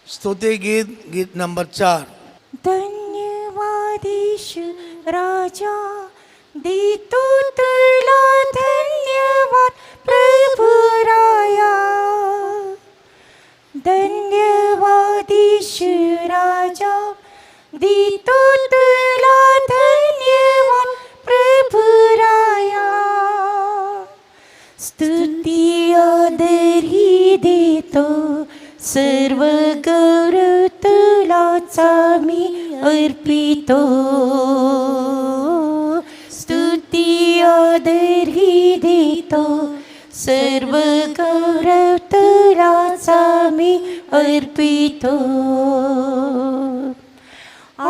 स्तुति गीत गीत नंबर 4। धन्यवादीश राजा देतो तुला धन्यवाद प्रभु राया धन्यवादीश राजा देतो तुला धन्यवाद प्रभु राया स्तुती आदर ही देतो सर्व गौरव तुलाच आम्ही अर्पितो स्तुती आदर ही देतो सर्व गौरव तुलाच आम्ही अर्पितो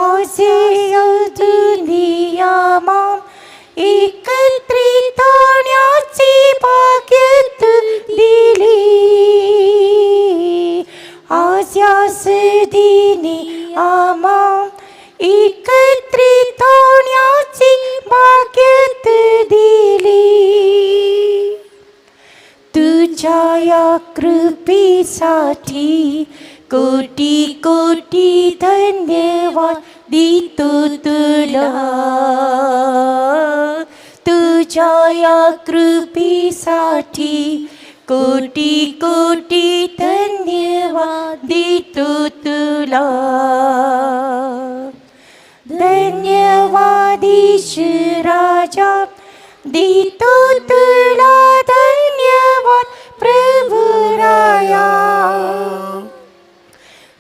आसे दुनियामाम एकत्रित होण्याची भाग्य तू दिली आज यास दिनी आम्हां एकत्रित होण्याची भाग्य तू दिली तुझ्या या कृपेसाठी कोटी कोटी धन्यवाद देतो तुला तुझ्या या कृपेसाठी कोटी कोटी धन्यवाद देतो तुला धन्यवादीश राजा देतो तुला धन्यवाद प्रभु राया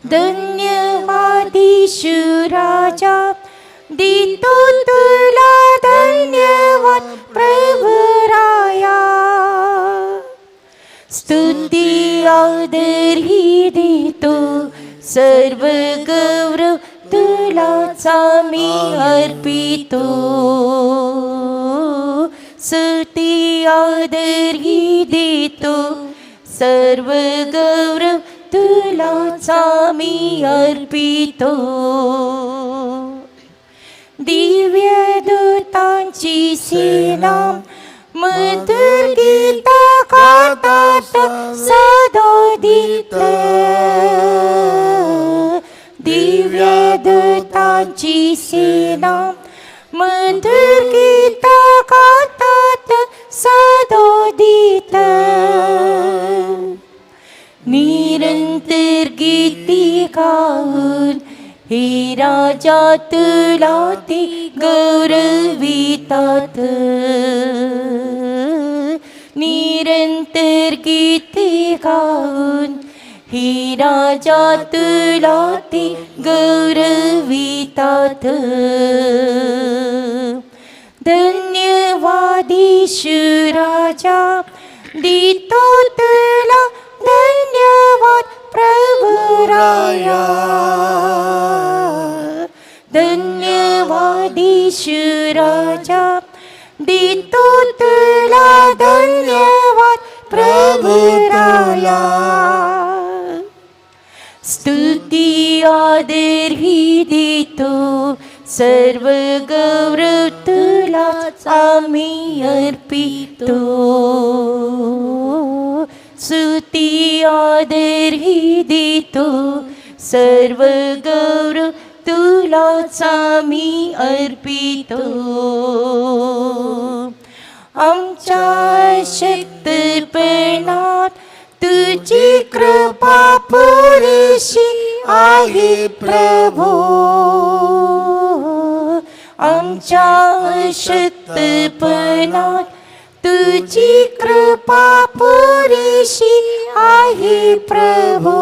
धन्यवादीश राजा देतो तुला धन्यवाद प्रभु राया स्तुती आदर ही देतो सर्व गौरव तुलाच आम्ही अर्पितो स्तुती आदर ही देतो सर्व गौरव तुलाच आम्ही अर्पितो दिव्य दूतांची सेना मधुर गीत गातात सदोदित दिव्य दूतांची सेना मधुर गीत गातात सदोदित निरंतर गीती गाऊन हे राजा तुला ते गौरवितात निरंतर गीते गाऊन हे राजा तुला ते गौरवितात धन्यवादीश राजा देतो तुला धन्यवाद प्रभु राया धन्यवादीश राजा देतो तुला धन्यवाद प्रभु राया स्तुती आदर ही देतो सर्व गौरव तुलाच आम्ही अर्पितो स्तुती आदर ही देतो सर्व गौरव तुलाच आम्ही अर्पितो आमच्या शक्तपणात तुझी कृपा पुरेशी आहे प्रभू आमच्या शक्तपणात तुझी कृपा पुरेशी आहे प्रभू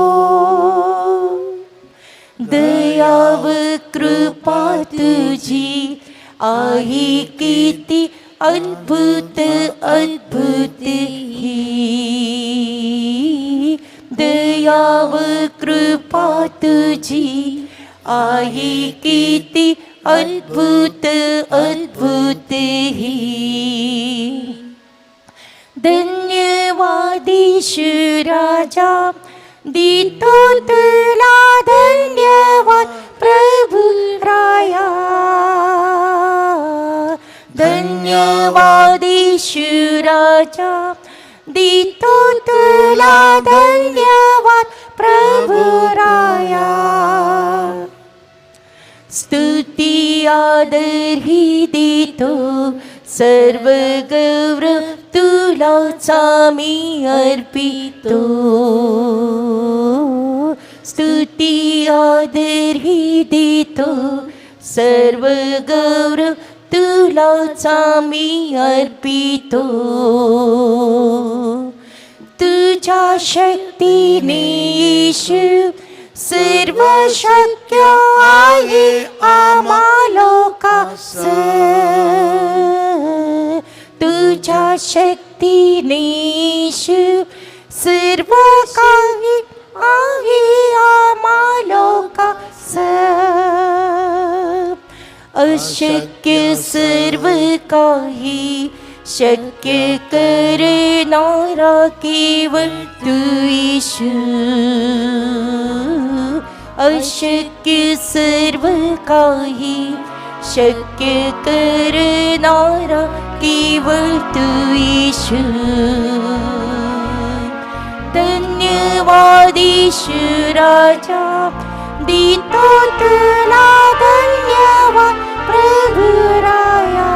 दया व कृपा तुझी आहे किती अद्भुत अद्भुत ही दया व कृपा तुझी आहे किती अद्भुत अद्भुत ही धन्यवादीश राजा देतो तुला धन्यवाद प्रभु राया धन्यवादीश राजा देतो तुला धन्यवाद प्रभु राया आदर ही देतो सर्व गौरव तुलाच आम्ही अर्पितो स्तुती आदर ही देतो सर्व गौरव तुलाच आम्ही अर्पितो तुझ्या शक्तीने येशू सर्व शक्य आहे आम्हा लोकांस तुझ्या शक्तीने येशू सर्व काही आहे आम्हा लोकांस अशक्य सर्व काही शक्य करणारा केवळ तू येशू अशक्य सर्व काही शक्य करणारा केवळ तू येशू धन्यवाद येशू राजा देतो तुला धन्यवाद प्रभु राया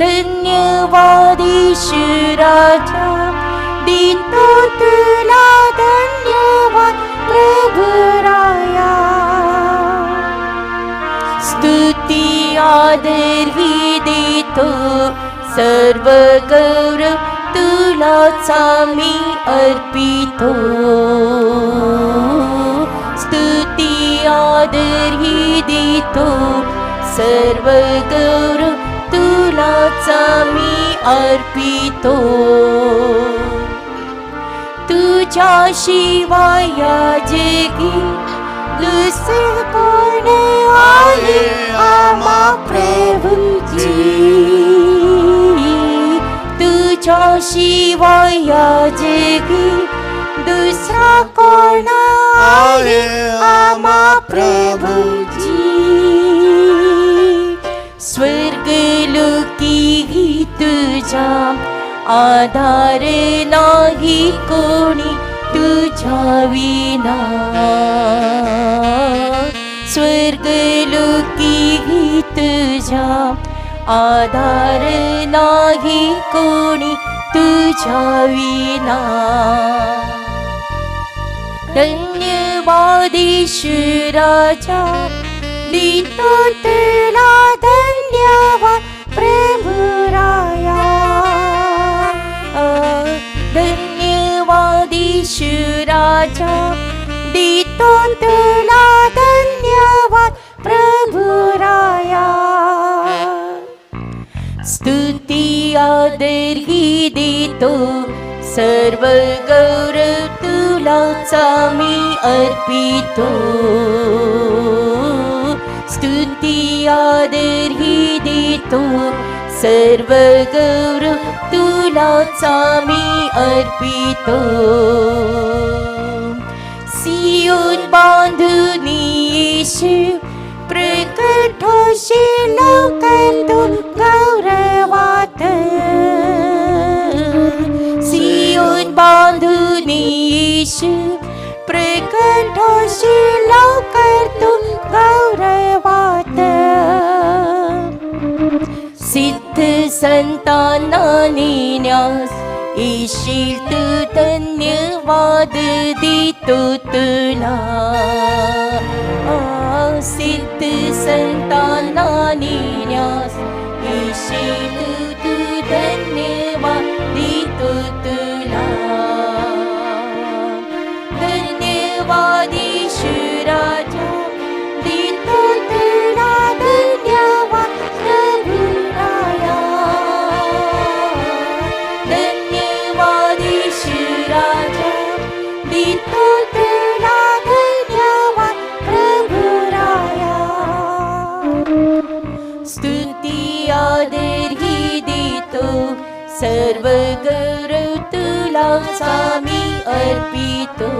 धन्यवाद येशू राजा देतो तुला धन्यवाद प्रभु राया स्तुती आदर ही देतो सर्व गौरव तुलाच आम्ही अर्पितो स्तुती आदर ही देतो सर्व गौरव तुलाच आम्ही अर्पितो तुझ्याशिवाय या जगी दुसरं कोण आहे आम्हा प्रभुजी तुझ्याशिवाय या जगी दुसरा कोण आहे आम्हा प्रभुजी स्वर्गलोकीही तुझा आधार नाही कोणी तुझ्या विना स्वर्गलोकीही तुझा आधार नाही कोणी तुझ्या विना धन्यवाद येशू राजा देतो तुला धन्यवाद प्रभु राया धन्यवाद येशू राजा देतो तुला धन्यवाद प्रभु राया स्तुती आदर ही देतो सर्व गौरव तुलाच आम्ही अर्पितो स्तुती आदर ही देतो सर्व गौरव तुलाच आम्ही अर्पितो सियोन बांधून येशू प्रकट होशील लवकर तू गौरवात सियोन बांधून येशू प्रकट होशील लवकर तू गौरवात सिद्ध संतांना नेण्यास येशील तू धन्यवाद देतो तुला सिद्ध संतांना नेण्यास येशील तू धन्यवाद देतो तुला धन्यवाद येशू राजा देतो तुला धन्यवाद प्रभु राया धन्यवाद येशू राजा देतो तुला धन्यवाद प्रभु राया स्तुती आदर ही देतो सर्व गौरव तुलाच आम्ही अर्पितो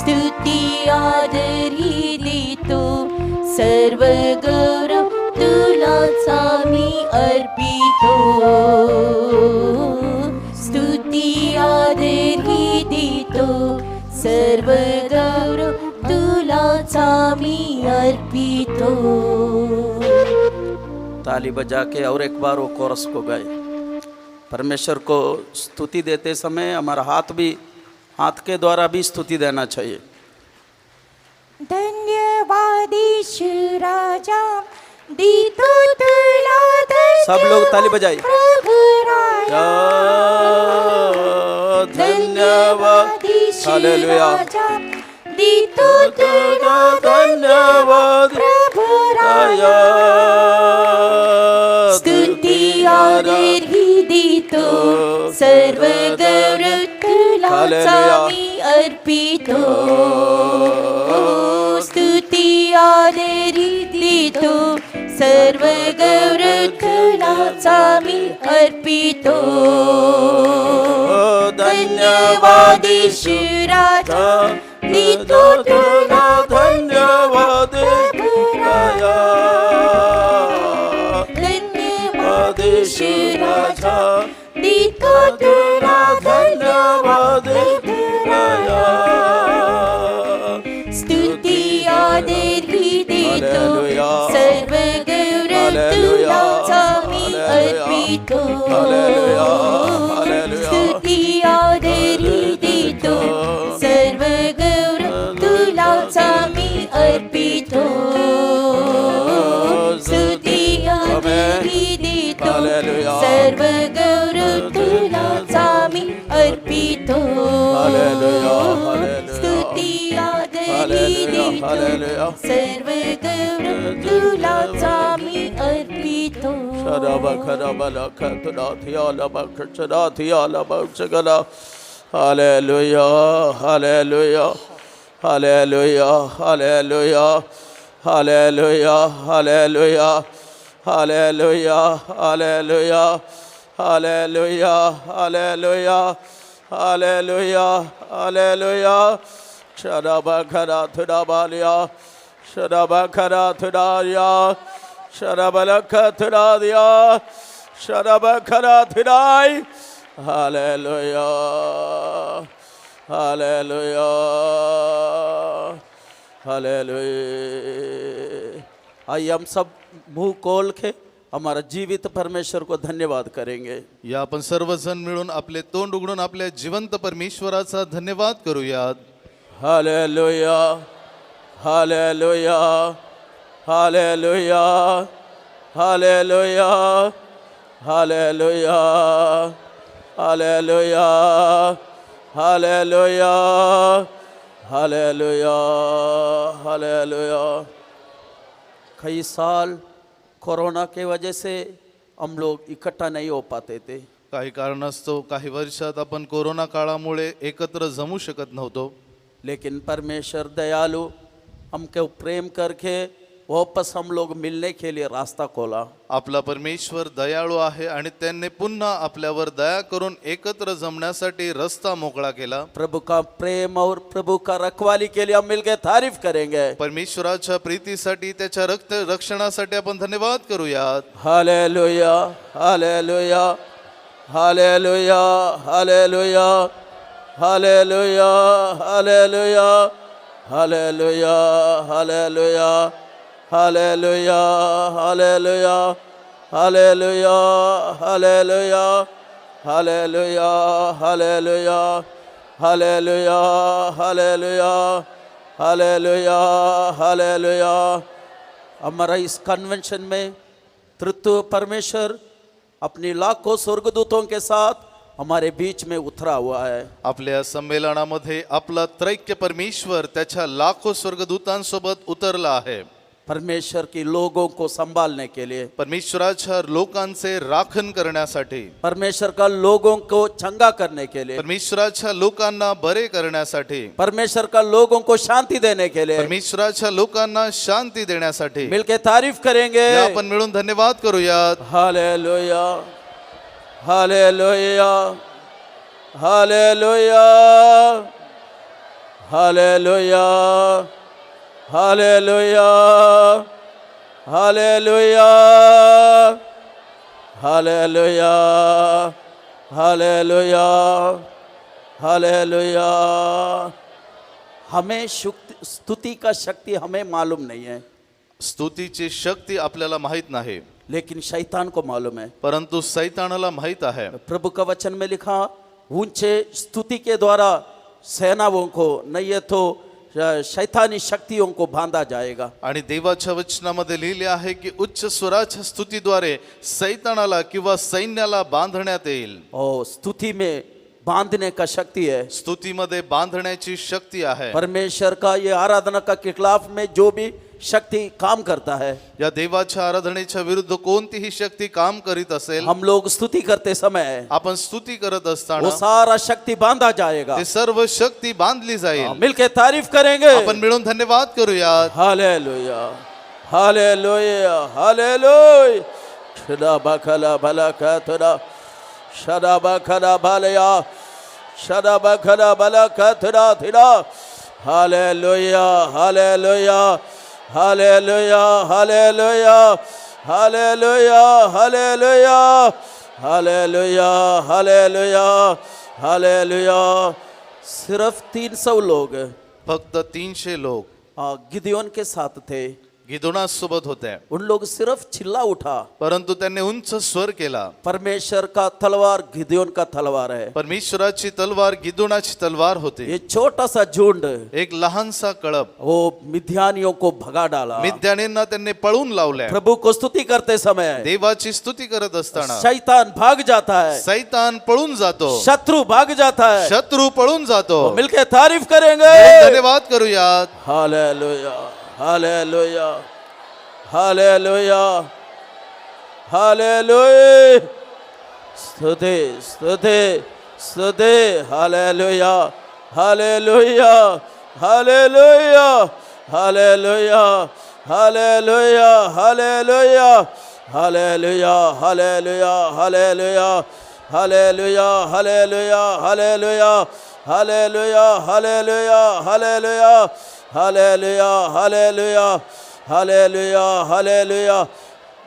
स्तुती आदर ही देतो सर्व गौरव तुलाच आम्ही अर्पितो स्तुती आदर ही देतो सर्व गौरव तुलाच आम्ही अर्पितो. ताली बजा के और एक बार वो कोरस को गाए. परमेश्वर को स्तुति देते समय हमारा हाथ के द्वारा भी स्तुति देना चाहिए. धन्यवाद ईशु राजा, दीतो तुला सब लोग ताली बजाइए. प्रभु राजा. धन्यवाद ईशु हालेलुया. राजा, दीतो तुला धन्यवाद प्रभु राजा. स्तुती आदर ही देतो, सर्व गौरव तुलाच आम्ही अर्पितो. स्तुती आदर ही देतो, सर्व गौरव तुलाच आम्ही अर्पितो. धन्यवाद ईशु राजा, दीतो तुला धन्यवाद राजा. धन्यवाद ईशु राजा, दीतो तुला धन्यवाद राजा. स्तुती आदर ही देतो, सर्व गौरव तुलाच आम्ही अर्पितो. स्तुती आदर ही देतो, सर्व गौरव तुलाच आम्ही अर्पितो. स्तुती आदर ही देतो, सर्व गौरव तुलाच आम्ही अर्पितो. स्तुती आदर ही देतो, सर्व गौरव तुलाच आम्ही अर्पितो. Hallelujah, hallelujah, hallelujah, hallelujah, hallelujah, hallelujah, hallelujah, hallelujah, hallelujah, hallelujah, hallelujah, hallelujah. Shadabakara thudabalia, shadabakara thudaria, shadabalaka thudadia, shadabakara thudai. Hallelujah, hallelujah, hallelujah. आइए हम सब मुंह खोल के हमारा जीवित परमेश्वर को धन्यवाद करेंगे. या आपण सर्वजण मिळून आपले तोंड उघडून आपल्या जिवंत परमेश्वराचा धन्यवाद करूयात. Hallelujah, hallelujah, hallelujah, hallelujah, hallelujah, hallelujah, hallelujah, hallelujah, hallelujah. कई साल कोरोना के वजह से हम लोग इकट्ठा नहीं हो पाते थे. काही कारणास्तव काही वर्षात आपण कोरोना काळामुळे एकत्र जमू शकत नव्हतो. लेकिन परमेश्वर दयालु हमको प्रेम करके वापस हम लोग मिलने के लिए रास्ता खोला. आपला परमेश्वर दयाळू आहे आणि त्यांनी पुन्हा आपल्यावर दया करून एकत्र जमण्यासाठी रस्ता मोकळा केला. प्रभु का प्रेम और प्रभु का रखवाली के लिए हम मिलकर तारीफ करेंगे. परमेश्वराच्या प्रीतीसाठी त्याच्या रक्षणासाठी आपण धन्यवाद करूयात. Hallelujah, hallelujah, hallelujah, hallelujah, hallelujah, hallelujah, hallelujah, hallelujah, hallelujah, hallelujah, hallelujah, hallelujah, hallelujah, hallelujah, hallelujah, hallelujah, hallelujah, hallelujah. हमारा इस कन्वेंशन में तृतीय परमेश्वर अपनी लाखों स्वर्गदूतों के साथ हमारे बीच में उतरा हुआ है. आपल्या संमेलनामध्ये आपला त्रैक्य परमेश्वर त्याच्या लाखो स्वर्गदूतांसोबत उतरला आहे. परमेश्वर की लोगों को संभालने के लिए, परमेश्वराच्या लोकांचे राखण करण्यासाठी, परमेश्वर का लोगों को चंगा करने के लिए, परमेश्वराच्या लोकांना बरे करण्यासाठी, परमेश्वर का लोगों को शांति देने के लिए परमेश्वराच्या लोकांना शांती देण्यासाठी मिलके तारीफ करेंगे. आपण मिळून धन्यवाद करूयात. Hallelujah, hallelujah, hallelujah, hallelujah, hallelujah, hallelujah, hallelujah, hallelujah, hallelujah. हमें स्तुति का शक्ति हमें मालूम नहीं है, स्तुतीची शक्ती आपल्याला माहित नाही, लेकिन शैतान को मालूम है। परंतु सैतानाला माहित आहे। प्रभु का वचन में लिखा, ऊंचे स्तुति के द्वारा सेनाओं को, नहीं है तो शैतानी शक्तियों को बांधा जाएगा। आणि देवाच्या वचनामध्ये लिहिले आहे की उच्च स्वराच्या स्तुतीद्वारे सैतानाला किंवा सैन्याला बांधण्यात येईल। और स्तुति में बांधने का शक्ति है। स्तुतीमध्ये बांधण्याची शक्ती आहे। परमेश्वर का ये आराधना का खिलाफ में जो भी शक्ति काम करता है, या देवाच्या आराधनेच्या विरुद्ध कोणतीही शक्ती काम करीत असेल, हम लोग स्तुति करते समय आपण स्तुती करत वो असताना सारा शक्ति बांधा जाएगा। ते सर्व शक्ती बांधली जाईल। मिलके तारीफ करेंगे। आपण मिळून धन्यवाद करूया। Hallelujah, hallelujah, hallelujah. शदाबा खला भला का तुरा, शदाबा खला भलया, शदाबा खला भला का तुरा थिरा। Hallelujah, hallelujah, hallelujah, hallelujah, hallelujah, hallelujah, hallelujah, hallelujah, hallelujah. सिर्फ 300 लोग फक्त 300 लोक गिदियोन के साथ थे। गिदोनासोबत होते, उन लोग सिर्फ चिल्ला उठा, परंतु त्यांनी उंच स्वर केला। परमेश्वर का तलवार गिदियोन का तलवार है। परमेश्वराची तलवार गिदोनाची तलवार होती। ये छोटा सा झुंड एक लहानसा कळप वो मिद्यानियों को भगा डाला। मिद्यानींना त्यांनी पळून लावले। प्रभु को स्तुति करते समय देवाची स्तुती करत असताना शैतान भाग जाता है, सैतान पळून जातो, शत्रु भाग जाता है। शत्रु पळून जातो। मिलके तारीफ करेंगे। धन्यवाद करूयात। Hallelujah, hallelujah, hallelujah, hallelujah. स्तुति, स्तुति, स्तुति। Hallelujah, hallelujah, hallelujah, hallelujah, hallelujah, hallelujah, hallelujah, hallelujah, hallelujah, hallelujah, hallelujah, hallelujah, hallelujah, hallelujah, hallelujah, hallelujah, hallelujah, hallelujah, hallelujah.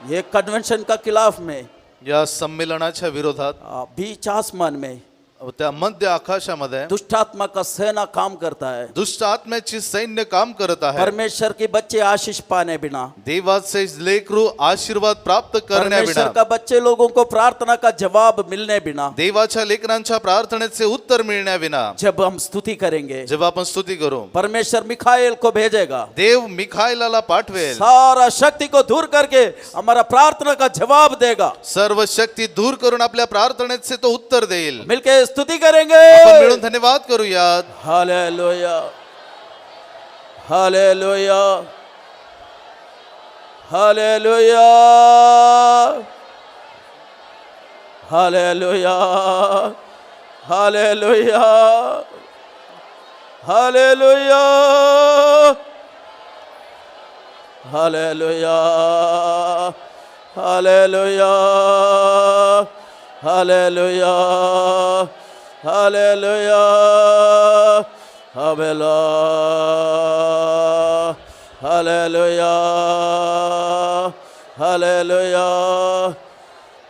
ये कन्वेंशन का खिलाफ में या संमेलनाच्या विरोधात बीच आसमान में त्या मध्य आकाशामध्ये दुष्टात्मा का सेना काम करता है। दुष्ट आत्म्याची सैन्य काम करत आहे। परमेश्वर के बच्चे आशीष पाने बिना, देवाचे लेकरू आशीर्वाद प्राप्त करण्या परमेश्वर बिना, का बच्चे लोगों को प्रार्थना का जवाब मिलने बिना, देवाच्या लेकरांच्या प्रार्थनेचे उत्तर मिळण्या बिना, जब हम स्तुति करेंगे, जेव्हा आपण स्तुती करू, परमेश्वर मिखाएल को भेजेगा। देव मिखाएलाला पाठवेल, सारा शक्ति को दूर करके हमारा प्रार्थना का जवाब देगा। सर्व शक्ती दूर करून आपल्या प्रार्थनेचे तो उत्तर देईल। मिलके स्तुति करेंगे। आपण मिळून धन्यवाद करूयात। Hallelujah, hallelujah, hallelujah, hallelujah, hallelujah, hallelujah, hallelujah, hallelujah, hallelujah, hallelujah, hallelujah, hallelujah, hallelujah.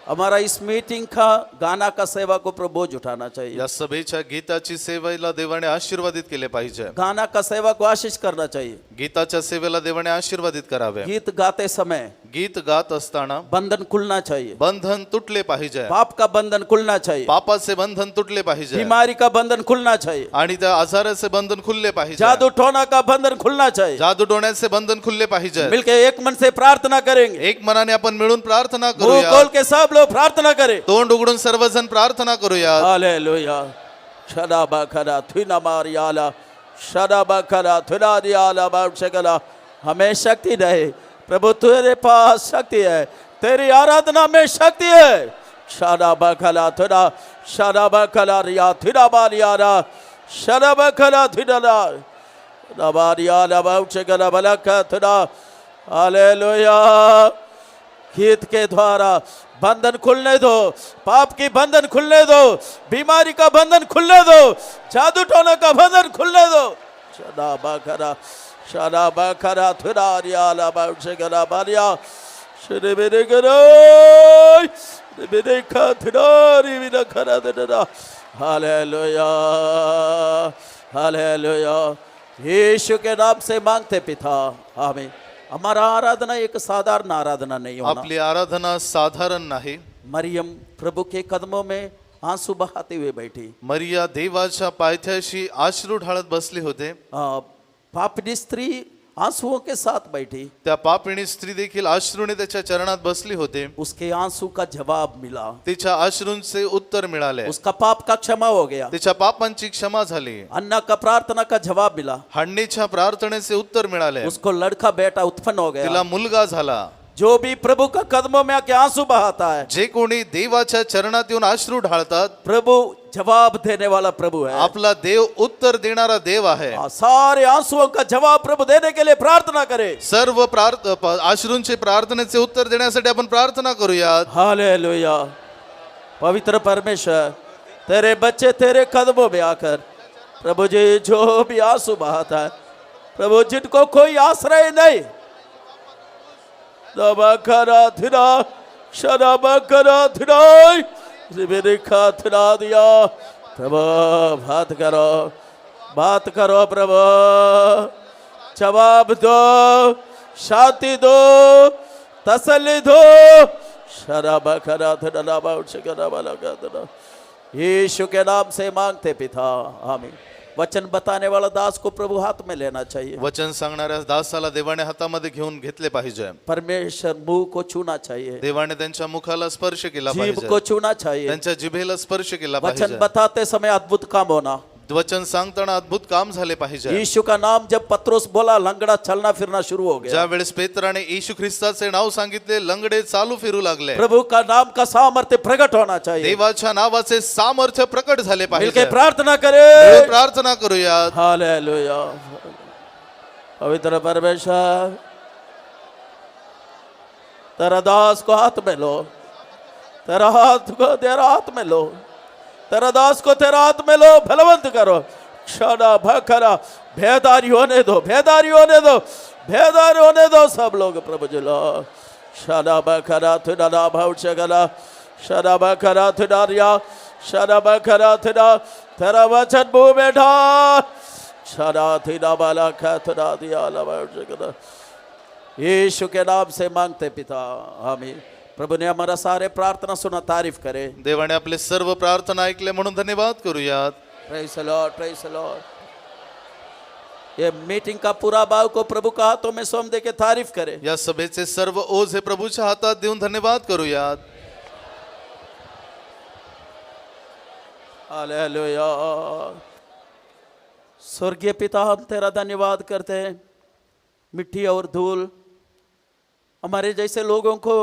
हमारा इस मीटिंग का गाना का सेवा को प्रभोज उठाना चाहिए। या सभेच्या गीताची सेवेला देवाने आशीर्वादित केले पाहिजे। गाना का सेवा को आशीष करना चाहिए। गीताच्या सेवेला देवाने आशीर्वादित करावे। गीत गाते समय गीत गात असताना बंधन खुलना चाहिए। बंधन तुटले पाहिजे। पाप का बंधन खुलना चाहिए। पापाचे बंधन तुटले पाहिजे। बीमारी का बंधन खुलना चाहिए। आणि त्या आजाराचे बंधन खुलले पाहिजे। जादू टोना का बंधन खुलना चाहिए। जादू टोण्याचे बंधन खुलले पाहिजे। मिलके एक मन से प्रार्थना करेंगे। एक मनाने आपण मिळून प्रार्थना मुंह करूया। खोल के सब लोग प्रार्थना करें। तोंड उघडून सर्वजण प्रार्थना करूया। हालेलुया, शदाबा खरा थुना मारियाला, शदाबा खरा थुना दियाला बाउशगला। हमें शक्ति दे प्रभु, तेरे पास शक्ति है, तेरी आराधना में शक्ति है। शदाबा खला थुना, शदाबा खला रिया थुना मारियाला, शदाबा खला थुना नबारियाला बाउशगला बलका थुना। हालेलुया। गीत के द्वारा बंधन खुलने दो, पाप की बंधन खुलने दो, बीमारी का बंधन खुलने दो, जादू टोना का बंधन खुलने दो। शदाबा खरा, शदाबा खरा थुरारियाला बाउशगला बारिया, श्री मेरे गरो मेरे का थुरारी मेरा खरा दना। हालेलुया, हालेलुया, यीशु के नाम से मांगते पिता, आमीन। हमारा आराधना एक साधारण आराधना नहीं होना। आपली आराधना साधारण नाही। मरियम प्रभु के कदमों में आंसू बहाते हुए बैठी। मरिया देवाच्या पायथ्याशी अश्रू ढाळत बसली होते। पापनी स्त्री आंसुओं के साथ बैठी। त्या पापिणी स्त्री देखील अश्रूने त्याच्या चरणात बसली होते। उसके आंसू का जवाब मिला, तिच्या अश्रूंचे उत्तर मिळाले। उसका पाप का क्षमा हो गया, तिच्या पापांची क्षमा झाली। अन्ना का प्रार्थना का जवाब मिला, हन्नीच्या प्रार्थनेचे उत्तर मिळाले। उसको लड़का बेटा उत्पन्न हो गया। तिला मुलगा झाला। जो भी प्रभु का कदमों में आके आंसू बहाता है, जे कोणी देवाच्या चरणात येऊन अश्रू ढाळतात, प्रभु जवाब देने वाला प्रभु है। आपला देव उत्तर देणारा देव आहे। सारे आंसुओं का जवाब प्रभु देने के लिए प्रार्थना करें। सर्व अश्रूंचे प्रार्थनेचे उत्तर देण्यासाठी आपण प्रार्थना करूयात। हालेलुया। पवित्र परमेश्वर, तेरे बच्चे तेरे कदमों में आकर प्रभु जी जो भी आंसू बहाता है, प्रभु जिनको कोई आश्रय नहीं, दबाकरा थिरा शराबकरा थिराई रिबिरिखा थिरा दिया। प्रभु बात करो प्रभु, जवाब दो, शांति दो, तसल्ली दो। शराबकरा थिरा बाउशकरा बालका थिरा। यीशु के नाम से मांगते पिता, आमीन। वचन बताने वाला दास को प्रभु हाथ में लेना चाहिए। वचन सांगणाऱ्या दासाला देवाने हातामध्ये घेतले पाहिजे। परमेश्वर मुंह को छूना चाहिए, देवाने त्यांच्या मुखाला स्पर्श केला जीभ पाहिजे, को छूना चाहिए। त्यांच्या जिभेला स्पर्श केला वचन पाहिजे। बताते समय अद्भुत काम होना, वचन सांगताना अद्भुत काम झाले पाहिजे। यीशु का नाम जब पत्रोस बोला, लंगड़ा चलना फिरना शुरू हो गया। ज्या वेळेस पेत्राने येशू ख्रिस्ताचे नाव सांगितले, लंगडे चालू फिरू लागले। प्रभु का नाम का सामर्थ्य प्रकट होना चाहिए। देवाच्या नावाचे सामर्थ्य प्रकट झाले मिलके पाहिजे। प्रार्थना करें। प्रार्थना करूयात। हालेलुया। पवित्र परमेश्वर, तेरा दास को हाथ में लो, तेरा हाथ में लो, तेरा दास को तेरा हाथ में लो, बलवंत करो। क्षणा भखरा भेदारी होने दो, भेदारी होने दो, भेदारी होने दो सब लोग प्रभु जी लो। क्षणा भखरा थुना भौशगला, क्षणा भखरा थुनारिया, क्षणा भखरा थुना, तेरा वचन मुंह में डाल। क्षणा थुना बाला खा दिया भौशगला। यीशु के नाम से मांगते पिता, आमीन। प्रभु ने हमारा सारे प्रार्थना सुना, तारीफ करे। देवाने आपले सर्व प्रार्थना ऐकले म्हणून धन्यवाद करूयात। Praise the Lord, praise the Lord. ये मीटिंग का पूरा भाव को प्रभु का हाथों में सौंप दे के तारीफ करे। या सभेचे सर्व ओझे प्रभूच्या हातात देऊन धन्यवाद करूयात। हालेलुया। स्वर्गीय पिता, हम तेरा धन्यवाद करते हैं। मिट्टी और धूल हमारे जैसे लोगों को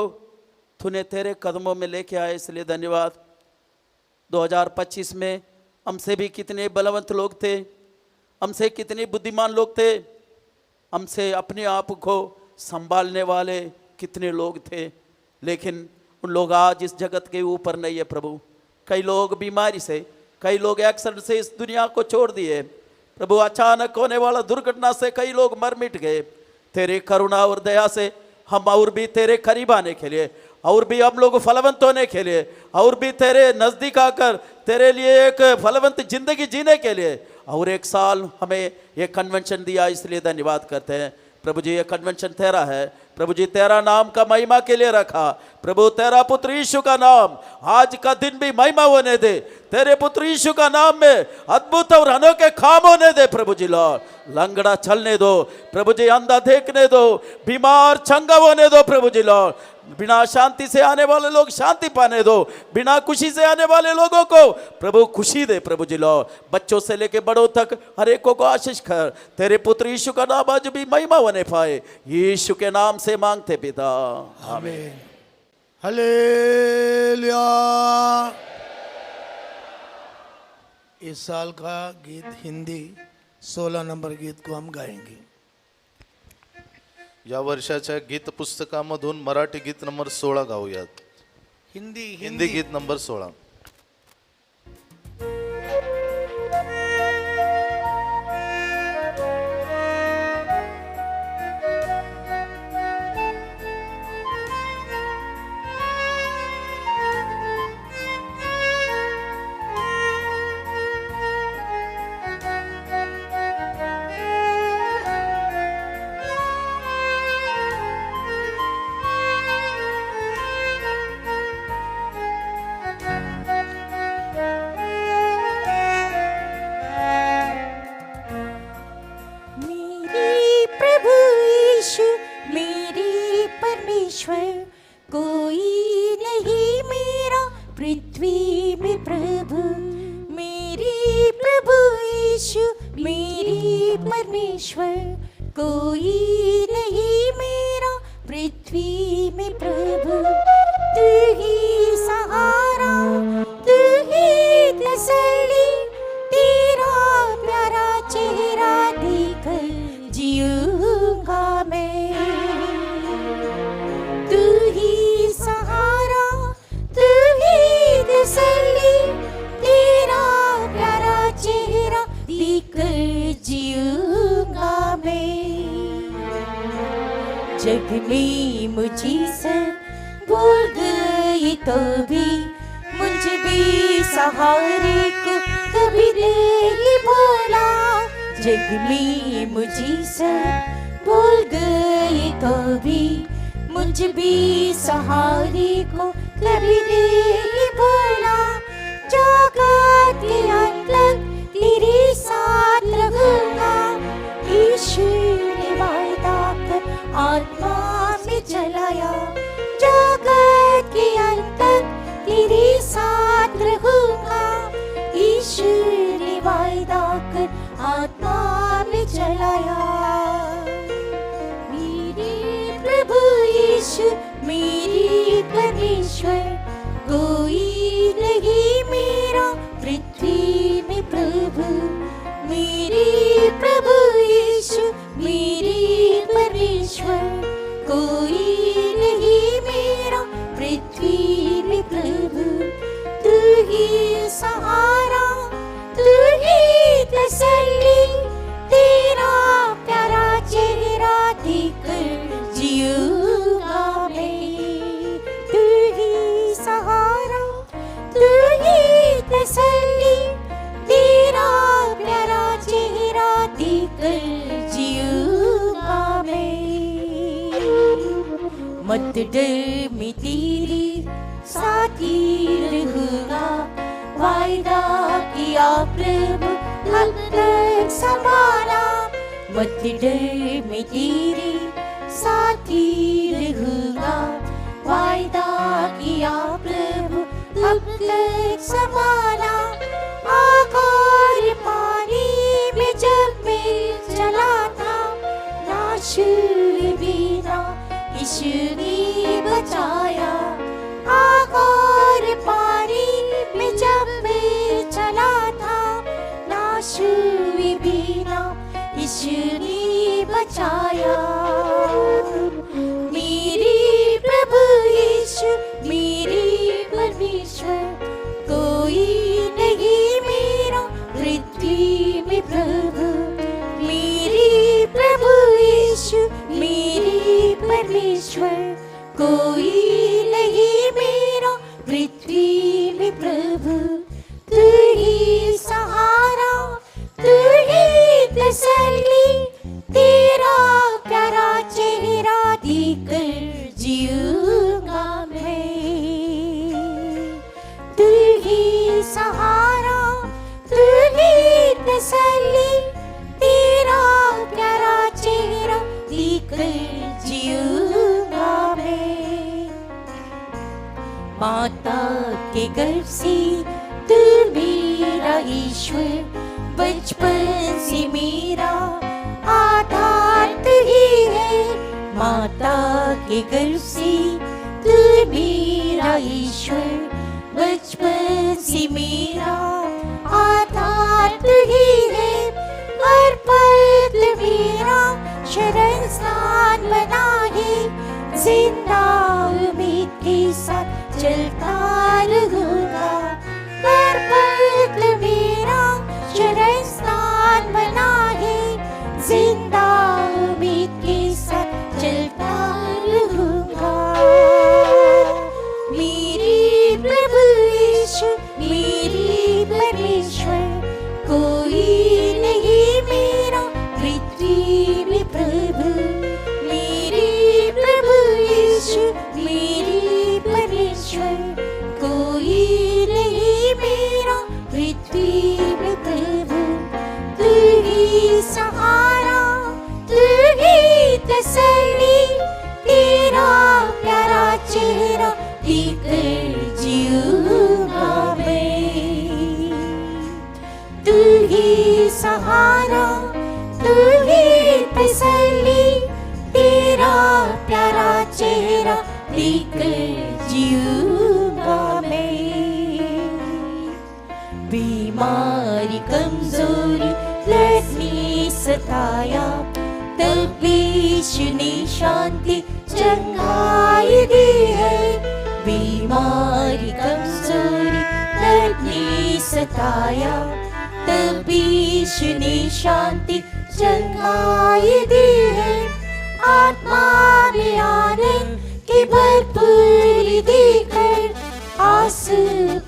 तूने तेरे कदमों में लेके आए, इसलिए धन्यवाद। 2025 में हमसे भी कितने बलवंत लोग थे, हमसे कितने बुद्धिमान लोग थे, हमसे अपने आप को संभालने वाले कितने लोग थे, लेकिन उन लोग आज इस जगत के ऊपर नहीं है प्रभु। कई लोग बीमारी से, कई लोग एक्सीडेंट से इस दुनिया को छोड़ दिए प्रभु। अचानक होने वाला दुर्घटना से कई लोग मर मिट गए। तेरे करुणा और दया से हम और भी तेरे करीब आने के लिए, और भी हम लोग फलवंत होने के लिए, और भी तेरे नज़दीक आकर तेरे लिए एक फलवंत जिंदगी जीने के लिए, और एक साल हमें ये कन्वेंशन दिया, इसलिए धन्यवाद करते हैं प्रभु जी। ये कन्वेंशन तेरा है प्रभु जी, तेरा नाम का महिमा के लिए रखा प्रभु। तेरा पुत्र यीशु का नाम आज का दिन भी महिमा होने दे। तेरे पुत्र यीशु का नाम में अद्भुत और अनोखे काम होने दे प्रभु जी। लॉर्ड, लंगड़ा चलने दो प्रभु जी, अंधा देखने दो, बीमार चंगा होने दो प्रभु जी। लॉर्ड, बिना शांति से आने वाले लोग शांति पाने दो, बिना खुशी से आने वाले लोगों को प्रभु खुशी दे प्रभु जी। लॉर्ड, बच्चों से लेके बड़ों तक हर एक को आशीष कर। तेरे पुत्र यीशु का नाम आज भी महिमा होने पाए, यीशु के नाम से मांगते पिता, आमीन। हालेलुया। इस साल का गीत हिंदी 16 नंबर गीत को हम गाएंगे। या वर्षाच्या गीत पुस्तकामधून मराठी गीत नंबर 16 गाऊयात। हिंदी गीत नंबर 16। यीशु मेरी परमेश्वर, कोई नहीं मेरा पृथ्वी में प्रभु। तू ही सहारा, तू ही तसल्ली, तेरा प्यारा चेहरा देख जीऊंगा मैं। तू ही सहारा, तू ही तसल्ली, तेरा प्यारा चेहरा देख जीऊंगा मैं। जग में मुझे सब भूल गई तो भी मुझे भी सहारे को कभी नहीं भूला। जग में मुझे सब भूल गई तो भी मुझे भी सहारे को कभी नहीं भूला। जगत के अंत तक तेरे साथ रहूंगा, यीशु ने वायदा कर आत्मा में जलाया। जगत के अंत तक तेरे साथ रहूंगा, यीशु ने वायदा कर आत्मा में जलाया। मेरे प्रभु यीशु मेरी परमेश्वर, कोई नहीं मेरा पृथ्वी में प्रभु। मेरे प्रभु यीशु मेरी परमेश्वर, कोई नहीं मेरा पृथ्वी में प्रभु। तू ही सहारा, तू ही तसल्ली, तेरा प्यारा चेहरा देख जीऊंगा मैं। तू ही सहारा, तू ही तसल्ली, तेरा प्यारा चेहरा देख जीऊंगा मैं। मत डर मैं तेरे साथी रहूंगा, वायदा किया प्रभु अब तक संभाला। मत डर मैं तेरे साथी रहूंगा, वायदा किया प्रभु अब तक संभाला। आग और पानी में जब मैं चला था, नाश बिना यीशु ने बचाया। आग और पानी में जब मैं चला था, नाश बिना यीशु ने बचाया। मेरे प्रभु यीशु मेरी परमेश्वर, कोई नहीं मेरा पृथ्वी में प्रभु। मेरे प्रभु यीशु मेरी परमेश्वर, कोई नहीं मेरा पृथ्वी में प्रभु। तू ही सहारा, तू ही तसल्ली, तेरा प्यारा चेहरा देख जीऊंगा मैं। तू ही सहारा, तू ही तसल्ली, तेरा प्यारा चेहरा देख जीऊंगा मैं। माता के गर्भ से तू मेरा ईश्वर, बचपन से मेरा आधार तू ही है। माता के गर्भ से तू मेरा ईश्वर, बचपन से मेरा आधार तू ही है। हर पल तू मेरा शरण स्थान बना है, जिंदा उम्मीद के साथ चलता रहूंगा। हर पल तू मेरा शरण स्थान बना है, जिंदा उम्मीद के साथ चलता रहूंगा। मेरे प्रभु यीशु मेरी परमेश्वर, कोई नहीं मेरा पृथ्वी में प्रभु। मेरे प्रभु यीशु मेरी परमेश्वर, कोई नहीं मेरा पृथ्वी तू ही सहारा, तू ही तसल्ली, तेरा प्यारा चेहरा देखकर जीऊंगा मैं। बीमारी कमजोरी लड़ने सताया, तब भी यीशु ने शांति चंगाई दी है। बीमारी कमजोरी लड़ने सताया, तब भी यीशु ने शांति चंगाई दी है। आत्मा में आनंद की भरपूरी देकर आस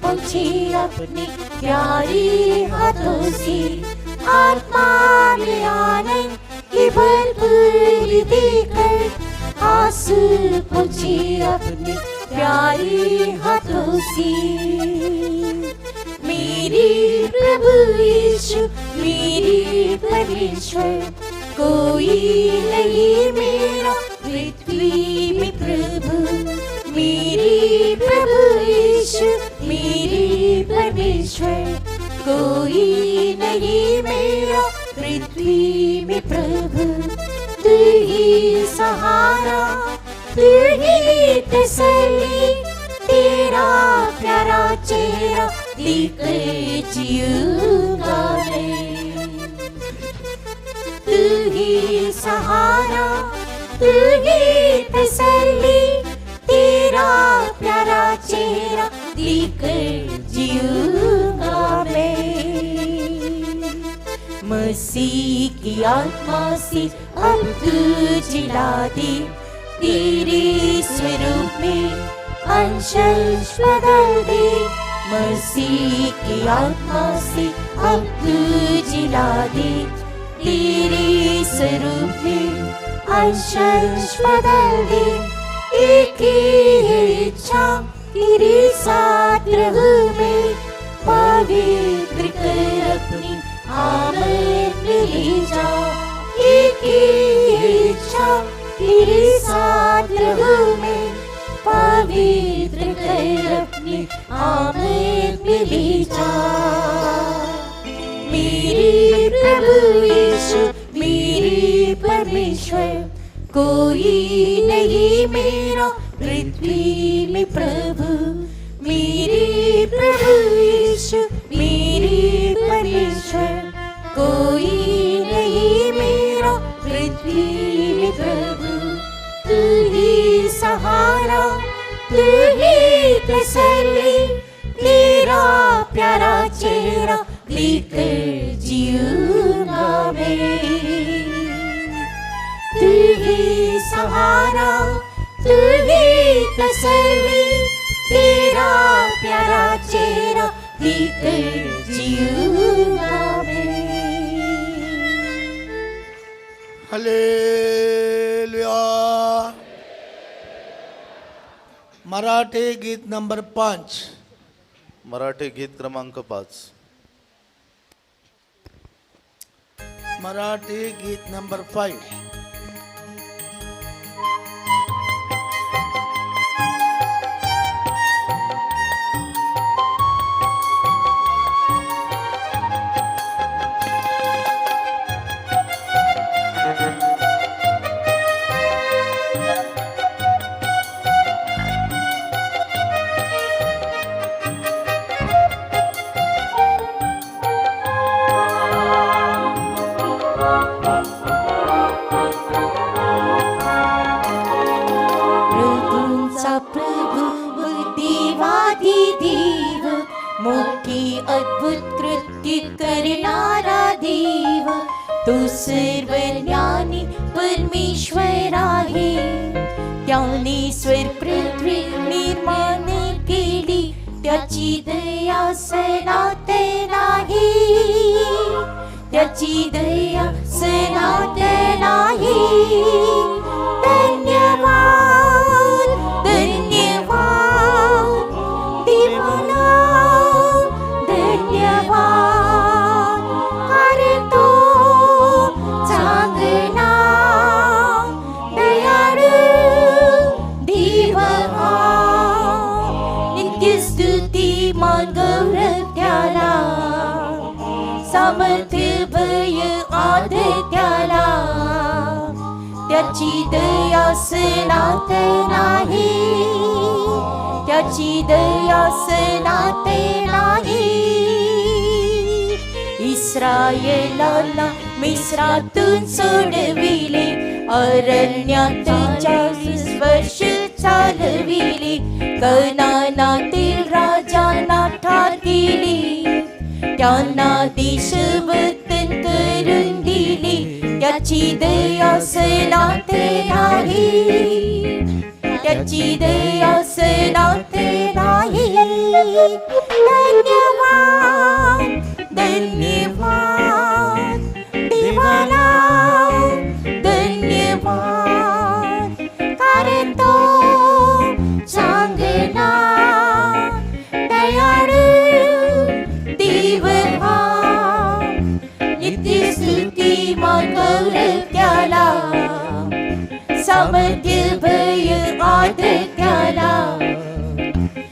पहुंची अपने प्यारे हाथों से। आत्मा में आनंद की भरपूरी देकर आस पहुंची अपने प्यारे हाथों से। मेरे प्रभु यीशु मेरे परमेश्वर, कोई नहीं मेरा पृथ्वी में प्रभु। मेरे प्रभु यीशु मेरे परमेश्वर, कोई नहीं मेरा पृथ्वी में प्रभु। तू ही सहारा, तू ही तसल्ली, तेरा प्यारा चेहरा देखकर जीऊंगा मैं। तू ही सहारा, तू ही तसल्ली, तेरा प्यारा चेहरा देखकर जीऊंगा मैं। मसीह की आत्मा से अब तू जिला दे, तेरे स्वरूप में अंश बदल दे। मसीह की आत्मा से अब तू जिला दे, तेरे स्वरूप में अंश बदल दे। एक ही इच्छा तेरे साथ रहूं मैं, पवित्र कर अपनी आमद में ले जा। एक ही इच्छा तेरे साथ रहूं मैं, पवित्र कर अपनी आमद में ले जा। मेरे प्रभु यीशु मेरे परमेश्वर, कोई नहीं मेरा पृथ्वी में प्रभु। मेरे प्रभु यीशु मेरे परमेश्वर, कोई नहीं मेरा पृथ्वी में प्रभु। तू ही सहारा, तू ही तसल्ली, तेरा प्यारा चेहरा देखकर जीऊंगा मैं। तू ही सहारा, तू ही तसल्ली, तेरा प्यारा चेहरा देखकर जीऊंगा मैं। हालेलुया। मराठी गीत नंबर 5। मराठी गीत क्रमांक 5। मराठी गीत नंबर 5। मोठी अद्भुत कृत्य करणारा देव, तो सर्वज्ञानी परमेश्वर आहे. त्याने स्वर पृथ्वी निर्माण केली, त्याची दया सनातन आहे. त्याची दया सनातन आहे. धन्यवाद धन्यवाद देवाला धन्यवाद. कारण तो चांगला दयाळू देव हा. नित्य स्तुती मान गौरव त्याला. सामर्थ्य भय आदर त्याला त्याची दया सनात नाही त्याची दया सनात नाही इस्रायेलाला मिस्रातून सोडविले अरण्यातून 40 वर्ष चालविले कनानातील राजांना ठार केले त्यांना देश वतन करून दिले त्याची दया सनात नाही त्याची दया सनात नाही धन्यवाद धन्यवाद देवाला धन्यवाद कारण तो चांगला दयाळू देव नित्य स्तुती गौरव त्याला सामर्थ्य भय आदर त्याला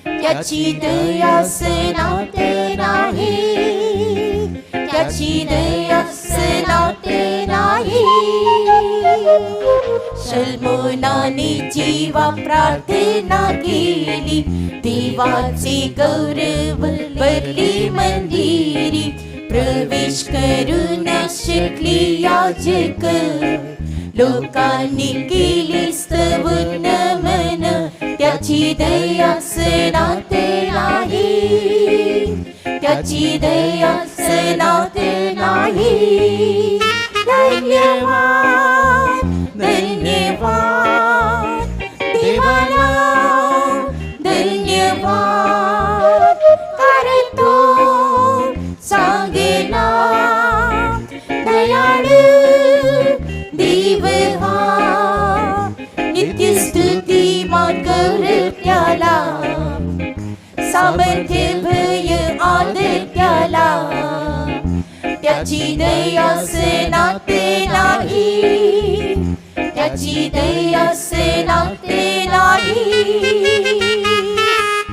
त्याची दया सनात नाही त्याची दया सनात नाही सलमोनाने जीवा प्रार्थना केली देवाचे गौरव भरली मंदिरी प्रवेश करू न शकली याजक लोकांनी केली स्तवन नमन त्याची दया सनात नाही त्याची दया सनात नाही धन्यवाद धन्यवाद देवाला धन्यवाद कारण तो सांगेना दयाळू देव नित्य स्तुती गौरव त्याला सामर्थ्य भय आदर त्याला त्याची दया सनात नाही त्याची दया सनात नाही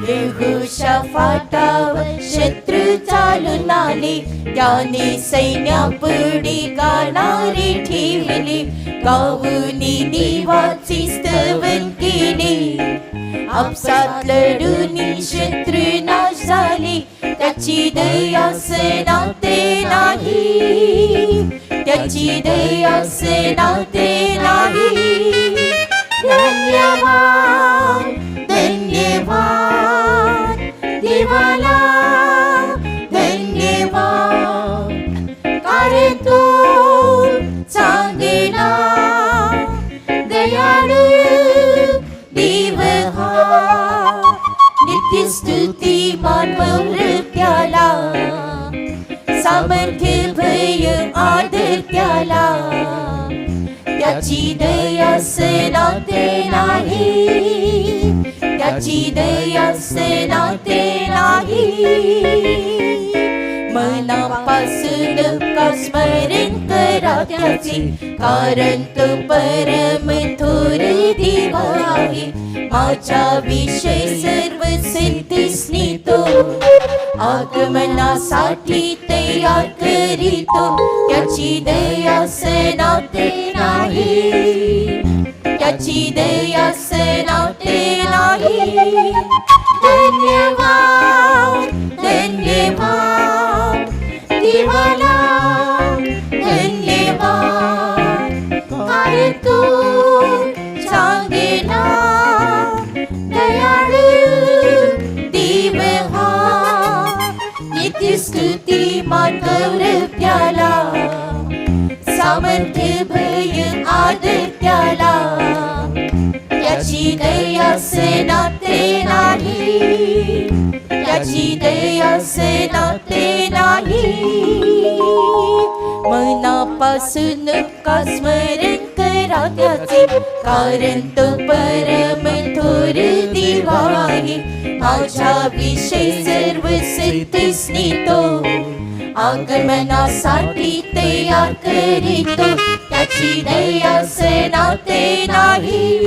यहोशाफाटावर शत्रू चालून आले त्याने सैन्यापुढे गाणारे ठेवले गाऊनी देवाचे स्तवन केले आपसात लढून शत्रू नाश झाले त्याची दया सनात नाही त्याची दया सनात नाही धन्यवाद धन्यवाद देवाला धन्यवाद कारण तो चांगला दयाळू देव नित्य स्तुती गौरव त्याला सामर्थ्य भय आदर त्याला त्याची दया सनात नाही त्याची दया सनात नाही मनापासून का स्मरण करा त्याचे कारण तो परम थोर देव आहे माझ्या विषय सर्व सिद्धीसनी तो आगमनासाठी तयार करीतो त्याची दया सनात नाही त्याची दया सनात नाही धन्यवाद धन्यवाद देवाला धन्यवाद कारण तू चांगला दयाळू देव नित्य स्तुती गौरव त्याला सामर्थ्य भय आदर त्याला त्याची दया सनात नाही त्याची दया सनात नाही मनापासून का स्मरण करा त्याचे कारण तो परम थोर देव आहे माझ्या विषय सर्व सिद्धीसनी तो आगमनासाठी तयार करीतो त्याची दया सनात नाही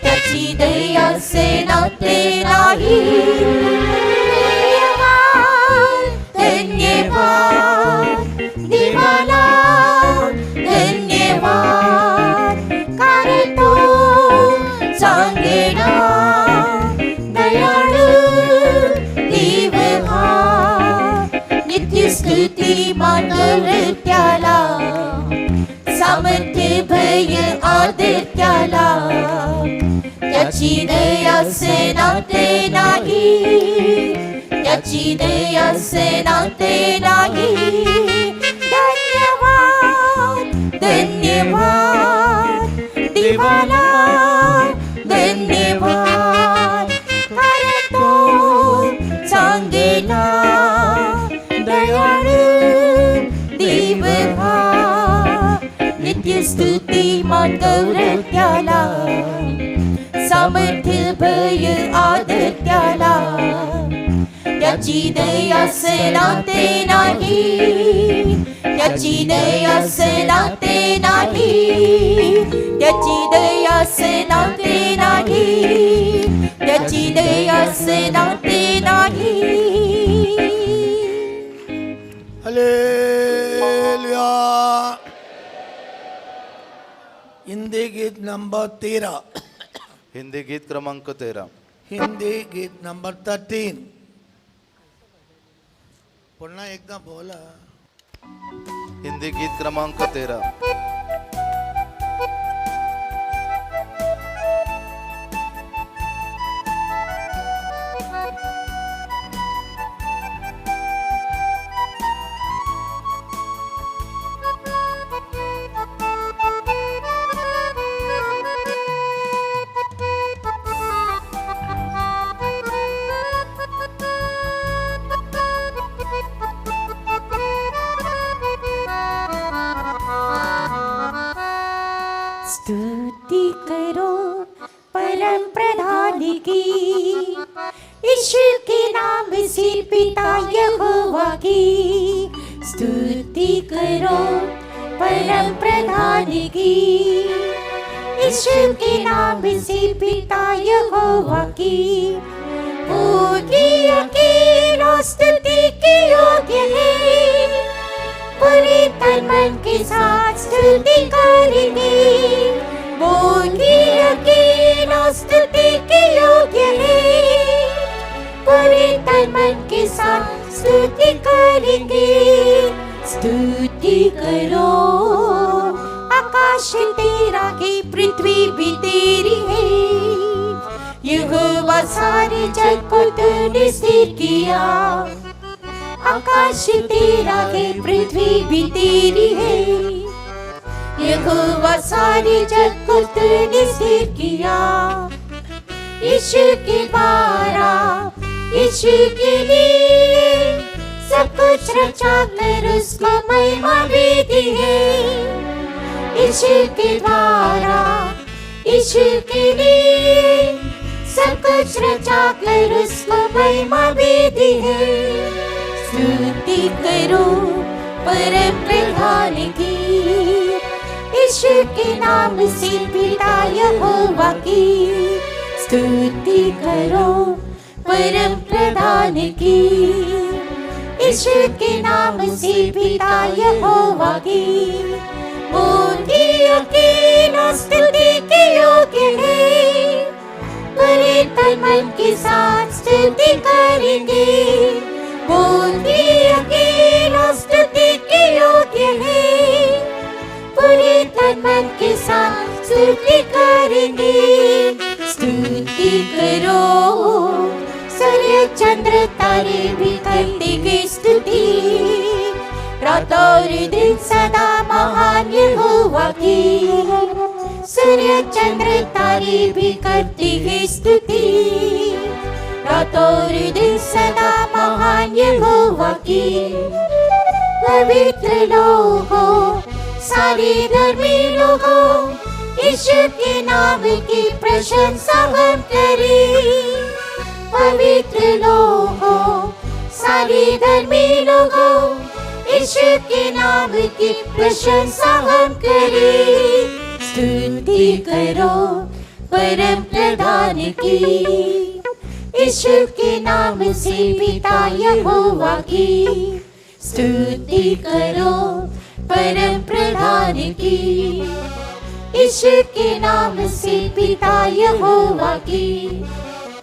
त्याची दया सनात नाही धन्यवाद धन्यवाद स्तुतिमान गौरव त्याला सामर्थ्य भय आदर त्याला त्याची दया नाते नाही त्याची दया नाते नाही धन्यवाद धन्यवाद देवाला धन्यवाद कारण तो चांगला दयाळू देव हा नित्य स्तुतिमान गौरव त्याला सामर्थ्य भय आदर त्याला त्याची दया नाते नाही त्याची दया नाते नाही त्याची दया नाते नाही त्याची दया नाते नाही हालेलुया। हिंदी गीत नंबर 13, हिंदी गीत क्रमांक 13, हिंदी गीत नंबर 13। पुन्हा एकदा बोला। हिंदी गीत क्रमांक 13। स्तुति करो परम प्रधान की ईश्वर के नाम से पिता यहोवा की स्तुति करो परम प्रधान की ईश्वर के नाम से पिता यहोवा की अकेला स्तुति के योग्य है पूरे तन मन के साथ स्तुति करेंगे वो अकेला स्तुति के योग्य है पूरे तन मन के साथ स्तुति करेंगे स्तुति करो आकाश तेरा है पृथ्वी भी तेरी है यहोवा सारे जग को तूने स्थिर किया आकाश तेरा है पृथ्वी भी तेरी है यहोवा सारे जग को तूने स्थिर किया यीशु के द्वारा यीशु के लिए सब कुछ रचा कर उसको महिमा भी दी है यीशु के द्वारा यीशु के लिए सब कुछ रचा कर उसको महिमा भी दी है स्तुति करो परम प्रधान की ईश्वर के नाम से पिता यहोवा की स्तुति करो परम प्रधान की ईश्वर के नाम से पिता यहोवा की वो अकेला स्तुति के योग्य है पूरे तन मन के साथ स्तुति करेंगे वो अकेला स्तुति के योग्य है पूरे तन मन के साथ स्तुति करेंगे स्तुति करो सूर्य चंद्र तारे भी करेंगे स्तुति रात और दिन सदा महान यहोवा की सूर्य चंद्र तारे भी करती है स्तुति रात और दिन सदा महान यहोवा की पवित्र लोगों सारे धर्मी लोगों ईश्वर के नाम की प्रशंसा हम करें पवित्र लोगों सारे धर्मी लोगों ईश्वर के नाम की प्रशंसा हम करें स्तुति करो परम प्रधान की ईश्वर के नाम से पिता यहोवा की स्तुति करो परम प्रधान की ईश्वर के नाम से पिता यहोवा की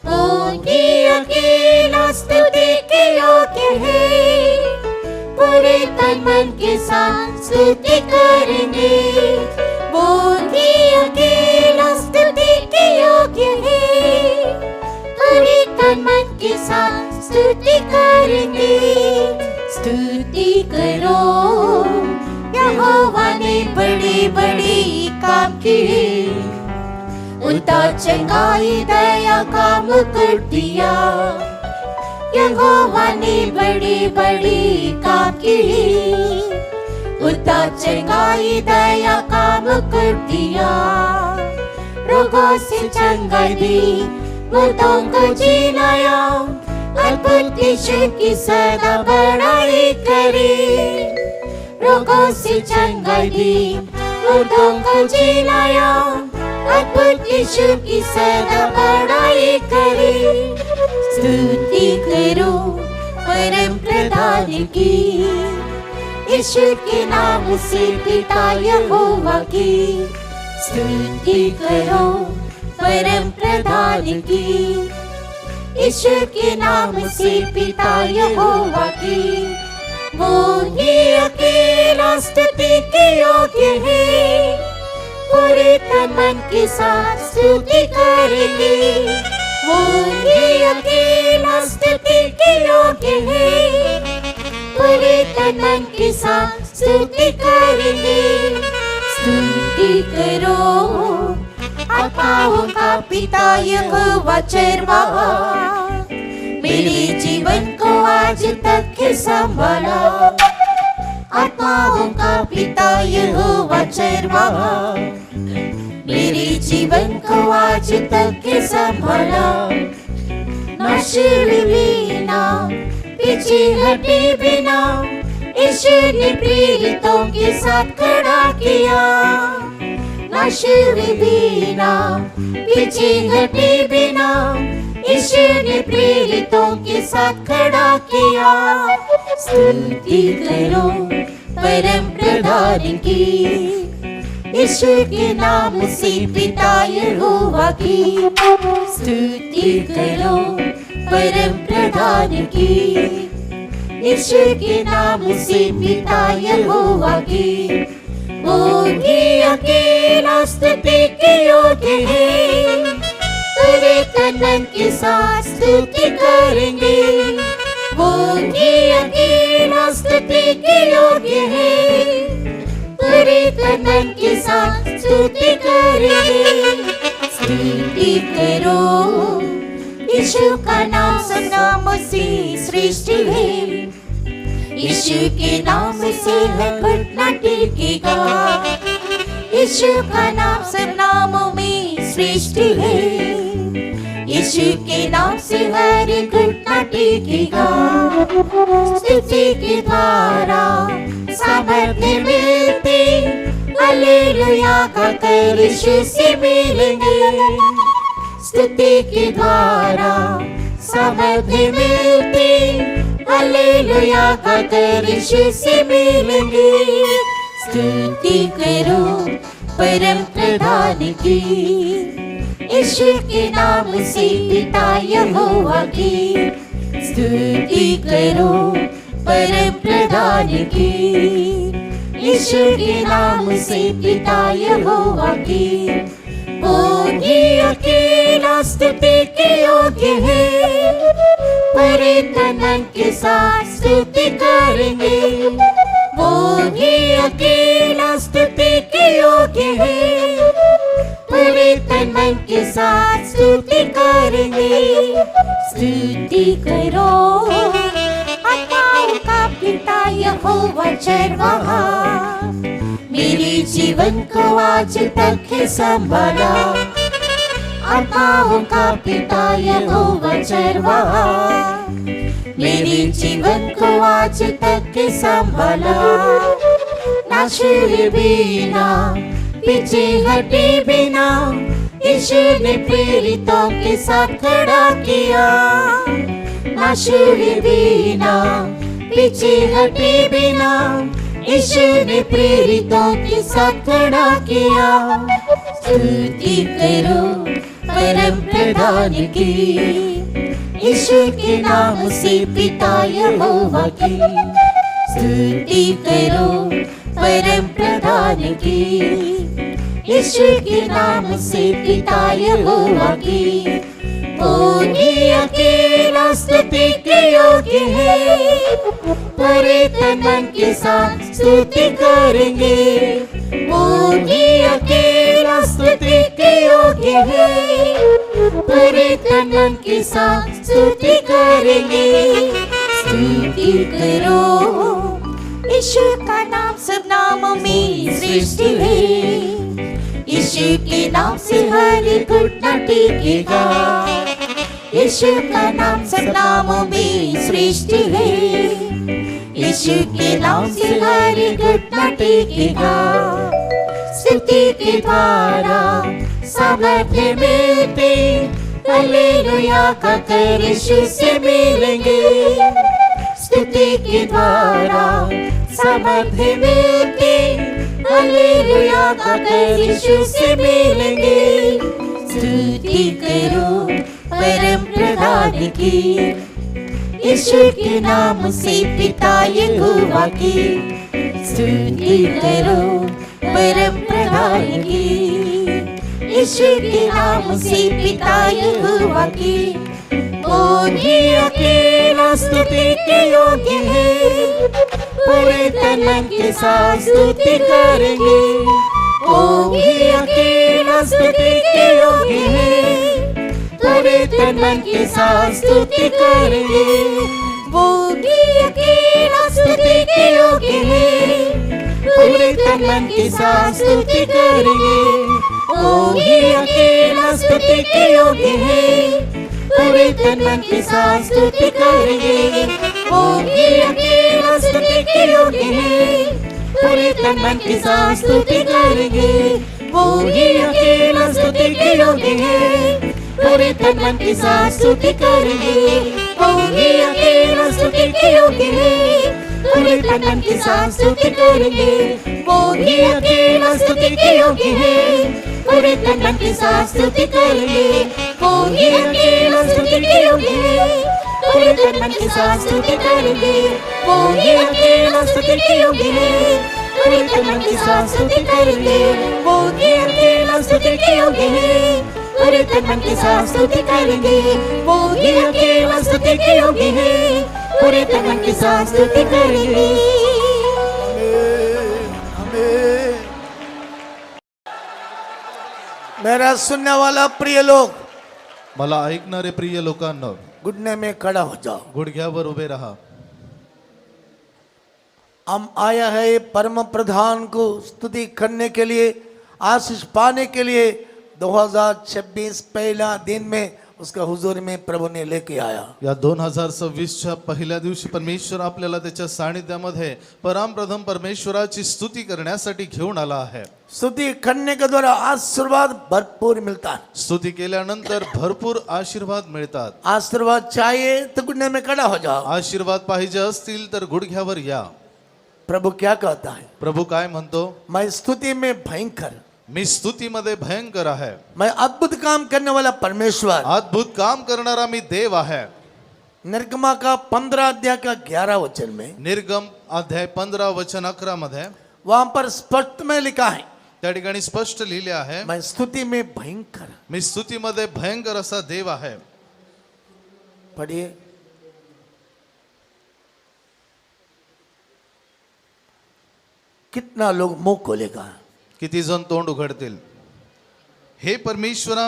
उनकी अकेला स्तुति के योग्य है पूरे तन मन के साथ स्तुति करेंगे। वो ही अकेला स्तुति के योग्य है। पूरे तन मन के साथ स्तुति करेंगे। स्तुति करो, यहोवा ने बड़े बड़े काम किए। उतार चंगाई दया का मुकुट दिया। यहोवा ने बड़े बड़े काम किए। उतार चंगाई दया का मुकुट दिया। रोगों से चंगाई दी, मुर्दों को जिलाया। अद्भुत यीशु की सदा बड़ाई करे। रोगों से चंगाई दी, मुर्दों को जिलाया। अद्भुत यीशु की सदा बड़ाई करे। स्तुति करो परम प्रधान की। यीशु के नाम से पिता यहोवा की। स्तुति करो परम प्रधान की। यीशु के नाम से पिता यहोवा की। वो ही अकेला स्तुति के योग्य है। पूरे तन मन के साथ स्तुति करेंगे। वो ही अकेला स्तुति के योग्य है। पूरे तन मन के साथ स्तुति करेंगे। स्तुति करो आत्माओं का पिता यहोवा चरवाहा। मेरे जीवन को आज तक है संभाला। आत्माओं का पिता यहोवा चरवाहा। मेरे जीवन को आज तक है संभाला। नाशुर बिना, पीछे हटे बिना, यीशु ने प्रेरितों के साथ खड़ा किया। नाशुर बिना, पीछे हटे बिना, यीशु ने प्रेरितों के साथ खड़ा किया। स्तुति करो परम प्रधान की। यीशु के नाम से पिता यहोवा की। स्तुति करो परम प्रधान की। यीशु के नाम से पिता यहोवा की। वो ही अकेला स्तुति के योग्य है। पूरे तन मन के साथ स्तुति करेंगे। वो ही अकेला स्तुति के योग्य है। पूरे तन मन के साथ स्तुति करेंगे। स्तुति करो, यीशु का नाम सब नामों से श्रेष्ठ है। यीशु के नाम से है घुटना टेकेगा। यीशु का नाम सब नामों में श्रेष्ठ है। यीशु के नाम से हर घुटना टेकेगा। स्तुति के द्वारा सामर्थ्य मिलती। हालेलुया गाकर यीशु से मिलेंगे। स्तुति के द्वारा सामर्थ्य मिलती। हालेलुया गाकर यीशु से मिलेंगे। स्तुति करो परम प्रधान की। यीशु के नाम से पिता यहोवा की। स्तुति करो परम प्रधान की। यीशु के नाम से पिता यहोवा की। वो ही अकेला स्तुति के योग्य है। पूरे तन मन के साथ स्तुति करेंगे। वो ही अकेला स्तुति के योग्य है। पूरे तन मन के साथ स्तुति करेंगे। स्तुति करो आत्माओं का पिता यहोवा चरवाहा। मेरे जीवन को आज तक है संभाला। आत्माओं का पिता यहोवा चरवाहा। मेरे जीवन को आज तक है संभाला। नाशुर बिना, पीछे हटे बिना, यीशु ने प्रेरितों के साथ खड़ा किया। नाशुर बिना, पीछे हटे बिना, यीशु ने प्रेरितों के साथ खड़ा किया। स्तुति करो परम प्रधान की। यीशु के नाम से पिता यहोवा की। स्तुति करो परम प्रधान की, यीशु के नाम से पिता यहोवा की। वो ही अकेला स्तुति के योग्य है, पूरे तन मन के साथ स्तुति करेंगे। वो ही अकेला स्तुति के योग्य है, पूरे तन मन के साथ स्तुति करेंगे। स्तुति करो, यीशु का नाम सब नामों में श्रेष्ठ है। यीशु के नाम से हर घुटना टेकेगा, यीशु का नाम सब नामों में श्रेष्ठ है। यीशु के नाम से हर घुटना टेकेगा। स्तुति के द्वारा सामर्थ्य मिलते, हालेलुया का कर यीशु से मिलेंगे। स्तुति के द्वारा सामर्थ्य मिलते, हालेलुया का कर यीशु से मिलेंगे। स्तुति करो परम प्रधान की, यीशु के नाम से पिता यहोवा की। स्तुति करो परम प्रधान की, यीशु के नाम से पिता यहोवा की। वो ही अकेला स्तुति के योग्य है, पूरे तन मन के साथ स्तुति करेंगे। वो ही अकेला स्तुति के योग्य है, पूरे तन मन के साथ स्तुति करेंगे। वो ही अकेला स्तुति के योग्य है, पूरे तन मन के साथ स्तुति करेंगे। वो ही अकेला स्तुति के योग्य है, पूरे तन मन के साथ स्तुति करेंगे। वो ही अकेला स्तुति के योग्य है, पूरे तन मन के साथ स्तुति करेंगे। वो ही अकेला स्तुति के योग्य है, पूरे तन मन के साथ स्तुति करेंगे। वो ही अकेला स्तुति के योग्य है, पूरे तन मन के साथ स्तुति करेंगे। वो ही अकेला स्तुति के योग्य है, पूरे तन मन के साथ स्तुति करेंगे। वो ही अकेला स्तुति के योग्य है, पूरे तन मन के साथ स्तुति करेंगे। वो ही अकेला स्तुति के योग्य है, पूरे तन मन के साथ स्तुति करेंगे। वो ही अकेला स्तुति के योग्य है, पूरे तन मन के साथ स्तुति करेंगे। वो ही अकेला स्तुति के योग्य है, पूरे तन मन के साथ स्तुति करेंगे। आमीन। मेरा सुनने वाला प्रिय लोग, मला ऐकणारे प्रिय लोकांनो, घुटने में खड़ा हो जाओ। गुडघ्यावर उभे रहा। हम आया है परम प्रधान को स्तुति करने के लिए, आशीष पाने के लिए। 2026 पहला दिन में उसका हुजूर में प्रभु ने लेके आया। या 2026च्या पहिल्या दिवशी परमेश्वर आपल्याला त्याच्या सानिध्यामध्ये परमप्रधान परमेश्वराची स्तुती करण्यासाठी घेऊन आला आहे। स्तुति करने के द्वारा आशीर्वाद भरपूर मिलता है। स्तुती केल्यानंतर भरपूर आशीर्वाद मिळतात। आशीर्वाद चाहिए तो घुटने में खड़ा हो जाओ। आशीर्वाद पाहिजे असतील तर गुडघ्यावर या। प्रभु क्या कहता है? प्रभू काय म्हणतो? मैं स्तुति में भयंकर, मी स्तुतीमध्ये भयंकर आहे। मैं अद्भुत काम करने वाला परमेश्वर, अद्भुत काम करणारा मी देव आहे। निर्गमा का 15 अध्याय का 11 वचन में, निर्गम अध्याय 15 वचन 11 मध्ये वहां पर स्पष्ट में लिखा है, त्या ठिकाणी स्पष्ट लिहिले आहे, मैं स्तुति में भयंकर। मी स्तुतीमध्ये भयंकर असा देव आहे। पढ़िए, कितना लोग मुंह खोलेगा? किती जण तोंड उघडतील? हे परमेश्वरा,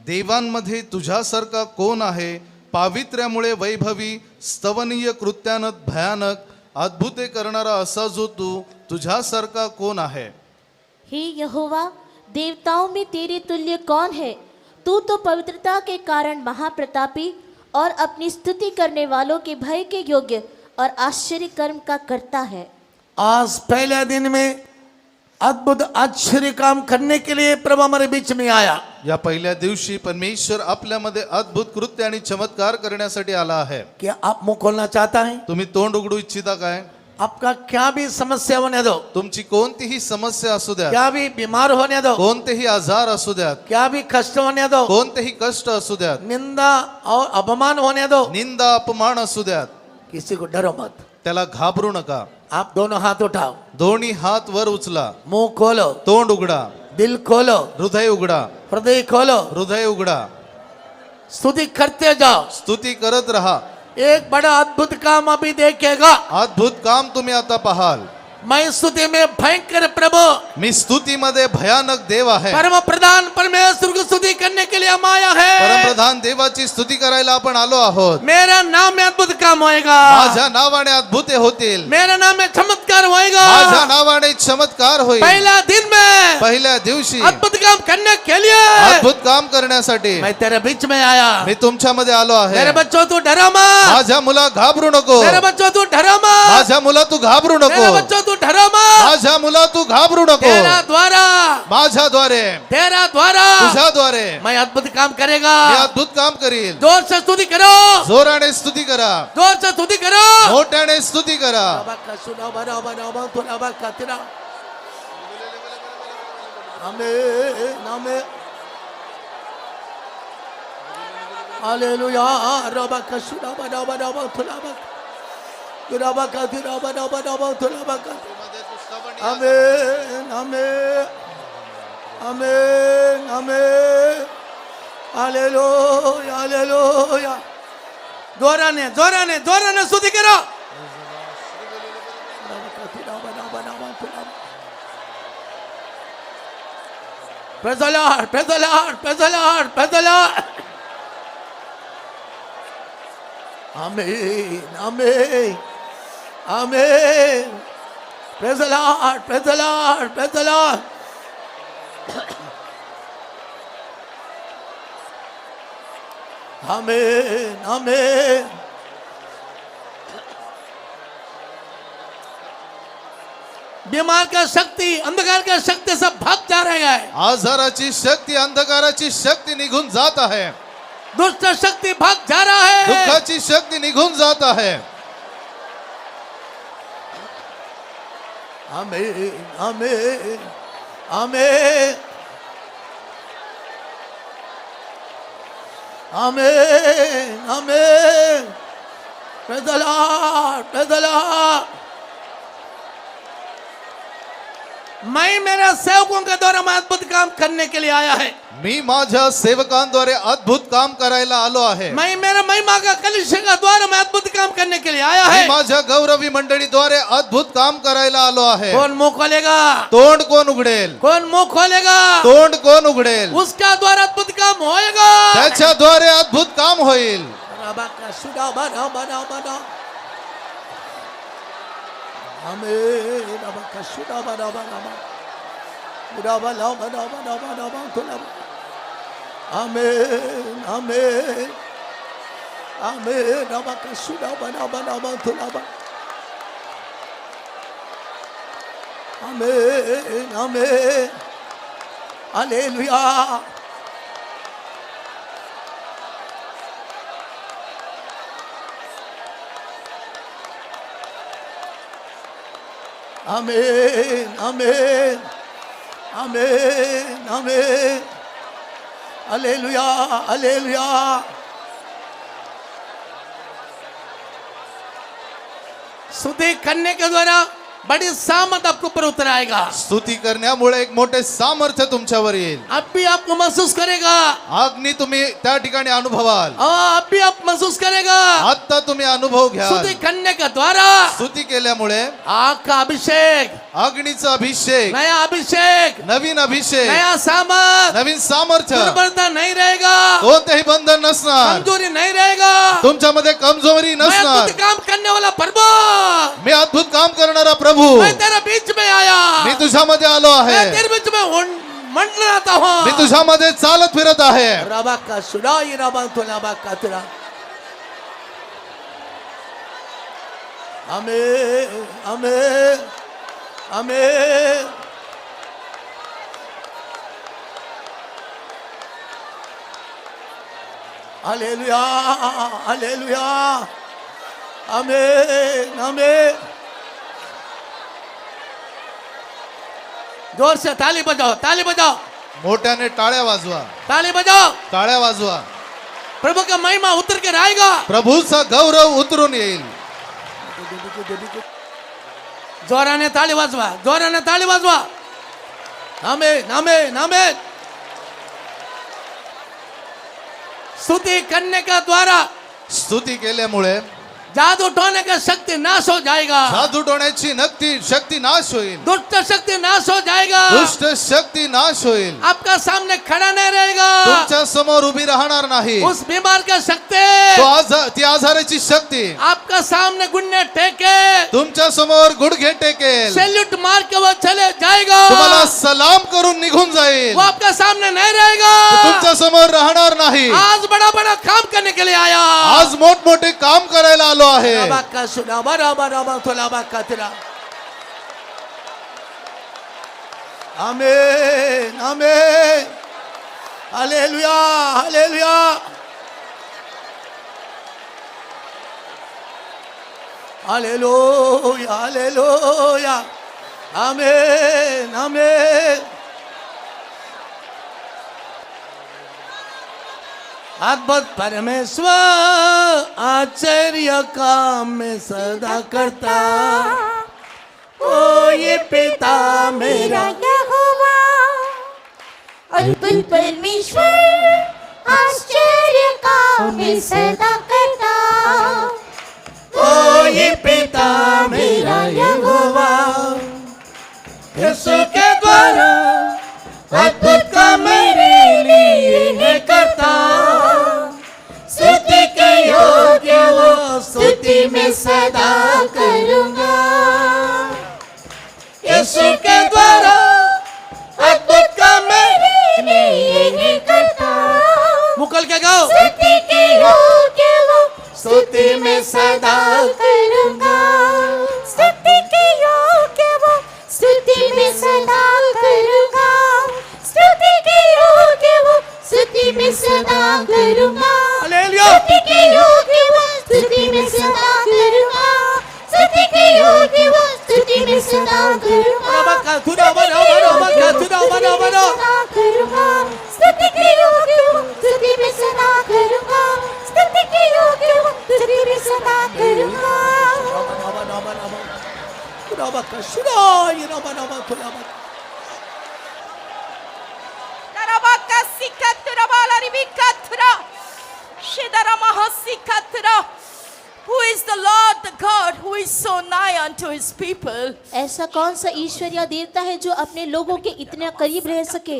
देवांमध्ये तुझ्यासारखा कोण आहे? पावित्र्यामुळे वैभवी, स्तवनीय कृत्यानं भयानक, अद्भुते करणारा असा जो तू, तुझ्यासारखा कोण आहे? हे यहोवा, देवताओं में तेरे तुल्य कौन है? तू तो पवित्रता के कारण महाप्रतापी और अपनी स्तुति करने वालों के भय के योग्य और आश्चर्य कर्म का करता है। आज पहले दिन में अद्भुत आश्चर्य काम करने के लिए प्रभु हमारे बीच में आया। या पहिल्या दिवशी परमेश्वर आपल्यामध्ये अद्भुत कृत्य आणि चमत्कार करण्यासाठी आला आहे। क्या आप मुंह खोलना चाहता है? तुम्ही तोंड उघडू इच्छिता काय? आपका क्या भी समस्या होने दो, तुमची कोणतीही समस्या असू द्या, क्या भी बीमार होने दो, कोणतेही आजार असू द्यात, क्या भी कष्ट होने दो, कोणतेही कष्ट असू द्यात, निंदा और अपमान होने दो, निंदा अपमान असू द्यात, किसी को डरो मत। त्याला घाबरू नका। आप दोनों हाथ उठाओ, दोन्ही हात वर उचला, मुंह खोलो, तोंड उघडा, दिल खोलो, हृदय उघडा, हृदय खोलो, हृदय उघडा, स्तुति करते जाओ. स्तुती करत राहा. एक बड़ा अद्भुत काम अभी देखेगा. अद्भुत काम तुम्ही आता पाहाल. मैं स्तुति में भयंकर प्रभु, मी स्तुतीमध्ये भयानक देव आहे. परम प्रधान परमेश्वर की स्तुति करने के लिए हम आया है. परमप्रधान देवाची स्तुती करायला आपण आलो आहोत. मेरा नाम में अद्भुत काम होएगा. माझ्या नावाने अद्भुते होतील. मेरा नाम में चमत्कार होएगा. माझ्या नावाने चमत्कार होईल. पहला दिन में पहिल्या दिवशी अद्भुत काम करने के लिए अद्भुत काम करण्यासाठी मैं तेरे बीच में आया. मी तुमच्यामध्ये आलो आहे. मेरे बच्चों तू डरा मत. माझ्या मुला घाबरू नको. मेरे बच्चों तू डरा मत. माझ्या मुला तू घाबरू मेरे नको. बच्चों तू डरा मत. माझ्या मुला तू घाबरू नको. तेरा द्वारा, माझ्याद्वारे, तेरा द्वारा तुझ्याद्वारे मैं अद्भुत काम करेगा. मी अद्भुत काम करील. जोर से स्तुति करो, जोराने स्तुती करा, जोर से स्तुति करो. मोठ्याने स्तुती करा. आमेन, आमेन. हालेलुया. रबा कसुरा बना बना तुलाबा. रबा का रबा रबा रबा तुलाबा का. Amen, amen, amen, amen. Hallelujah, hallelujah. जोराने जोराने जोराने स्तुति करो. Praise the Lord, praise the Lord, praise the Lord, praise the Lord. Amen, amen, amen. Praise the Lord, praise the Lord, praise the Lord. Amen, amen. बीमार का शक्ति, अंधकार का शक्ति सब भाग जा रहा है. आजाराची शक्ती, अंधकाराची शक्ती निघून जात आहे. दुष्ट शक्ति भाग जा रहा है. दुःखाची शक्ती निघून जात आहे. आमेन, amen, amen, amen, amen. Praise the Lord, praise the Lord. मैं मेरा सेवकों के द्वारा मैं अद्भुत काम करने के लिए आया है. मी माझ्या सेवकांद्वारे अद्भुत काम करायला आलो आहे. मैं मेरा महिमा का कलीसिया का द्वारा मैं अद्भुत काम करने के लिए आया मी है. माझ्या गौरवी मंडळीद्वारे अद्भुत काम करायला आलो आहे. कौन मुंह खोलेगा? तोंड कोण उघडेल? कौन मुंह खोलेगा? तोंड कोण उघडेल? उसका द्वारा अद्भुत काम होएगा. त्याच्याद्वारे अद्भुत काम होईल. Amen, amen, amen, amen. Amen, amen. Hallelujah. Amen, amen, amen, amen. Hallelujah, hallelujah. स्तुति करने के द्वारा बड़ी सामर्थ आपको ऊपर उतर आएगा. स्तुती करण्यामुळे एक मोठे सामर्थ्य तुमच्यावर येईल. अब भी आपको महसूस करेगा. अग्नी तुम्ही त्या ठिकाणी अनुभवाल. अब भी आप महसूस करेगा. आता तुम्ही अनुभव घ्या. स्तुति करने के द्वारा स्तुती केल्यामुळे आग का अभिषेक, अग्नीचा अभिषेक, नया अभिषेक, नवीन अभिषेक, नया सामर्थ, नवीन सामर्थ्य, दुर्बलता नहीं रहेगा, कोणतेही बंधन नसणार. कमजोरी नहीं रहेगा. तुमच्यामध्ये कमजोरी मैं नसणार. अद्भुत काम करने वाला प्रभु, मी अद्भुत काम करणारा प्रभू, मैं तेरे बीच में आया. मी तुझ्यामध्ये आलो मैं आहे. तेरे बीच में मंडलाता हूँ. मी तुझ्यामध्ये चालत फिरत आहे. रबा का सुराई रबा तो रबा का तेरा. Amen, amen, amen. Hallelujah, hallelujah. Amen, amen. जोर से ताली बजाओ, ताली बजाओ, मोठ्याने टाळ्या वाजवा, ताली बजाओ. टाळ्या वाजवा. प्रभु का महिमा उतर कर आएगा. प्रभूचा गौरव उतरून येईल. जोराने ताली वाजवा, जोराने ताली वाजवा. आमेन, आमेन, आमेन. स्तुति करने का द्वारा स्तुती केल्यामुळे जादू टोने का शक्ति नाश हो जाएगा. जादू टोण्याची नक्की शक्ती नाश होईल. दुष्ट शक्ति नाश हो जाएगा. दुष्ट शक्ती नाश होईल. आपका सामने खड़ा नहीं रहेगा. तुमच्या समोर उभी राहणार नाही. उस बीमार का शक्ति ती आजाराची शक्ती आपका सामने गुन्ने टेके तुमच्या समोर गुडघे टेकेल. सैल्यूट मार के वो चले जाएगा. तुम्हाला सलाम करून निघून जाईल. वो आपका सामने नहीं रहेगा. तुमच्या समोर राहणार नाही. आज बड़ा बड़ा काम करने के लिए आया. आज मोठमोठे काम करायला आलो आहे. रबाका सुना बराबर रबा तुला बाका तिला. Amen, amen. Hallelujah, hallelujah. Hallelujah, hallelujah. Amen, amen. अद्भुत परमेश्वर आश्चर्य काम में सदा करता. ओ ये पिता मेरा यहोवा अद्भुत परमेश्वर आश्चर्य काम सदा करता. ओ ये पिता मेरा यहोवा यीशु के द्वारा अद्भुत काम मेरे लिए करता. स्तुति के योग्य वो स्तुति में सदा करूंगा. यीशु के द्वारा अद्भुत काम मेरे लिए करता. मुकल के गाओ. स्तुति के योग्य वो स्तुति में सदा करूंगा. स्तुति के योग्य वो स्तुति में सदा करूंगा. स्तुति के योग्य वो स्तुति में सदा करूंगा. हालेलुया. स्तुति के योग्य वो स्तुति में सदा करूंगा. स्तुति के योग्य वो स्तुति में सदा करूंगा. रबाका तुना बनो बनो बका तुना बनो बनो. सदा करूंगा. स्तुति के योग्य वो स्तुति में सदा करूंगा. स्तुति के योग्य वो स्तुति में सदा करूंगा. रबाका सुना ये रबाना तुना बनो. Tarabaka sikatura balaribikatura. Shidara mahasikatura. Who is the Lord, the God who is so nigh unto his people? ऐसा कौन सा ईश्वर या देवता है जो अपने लोगों के इतने करीब रह सके?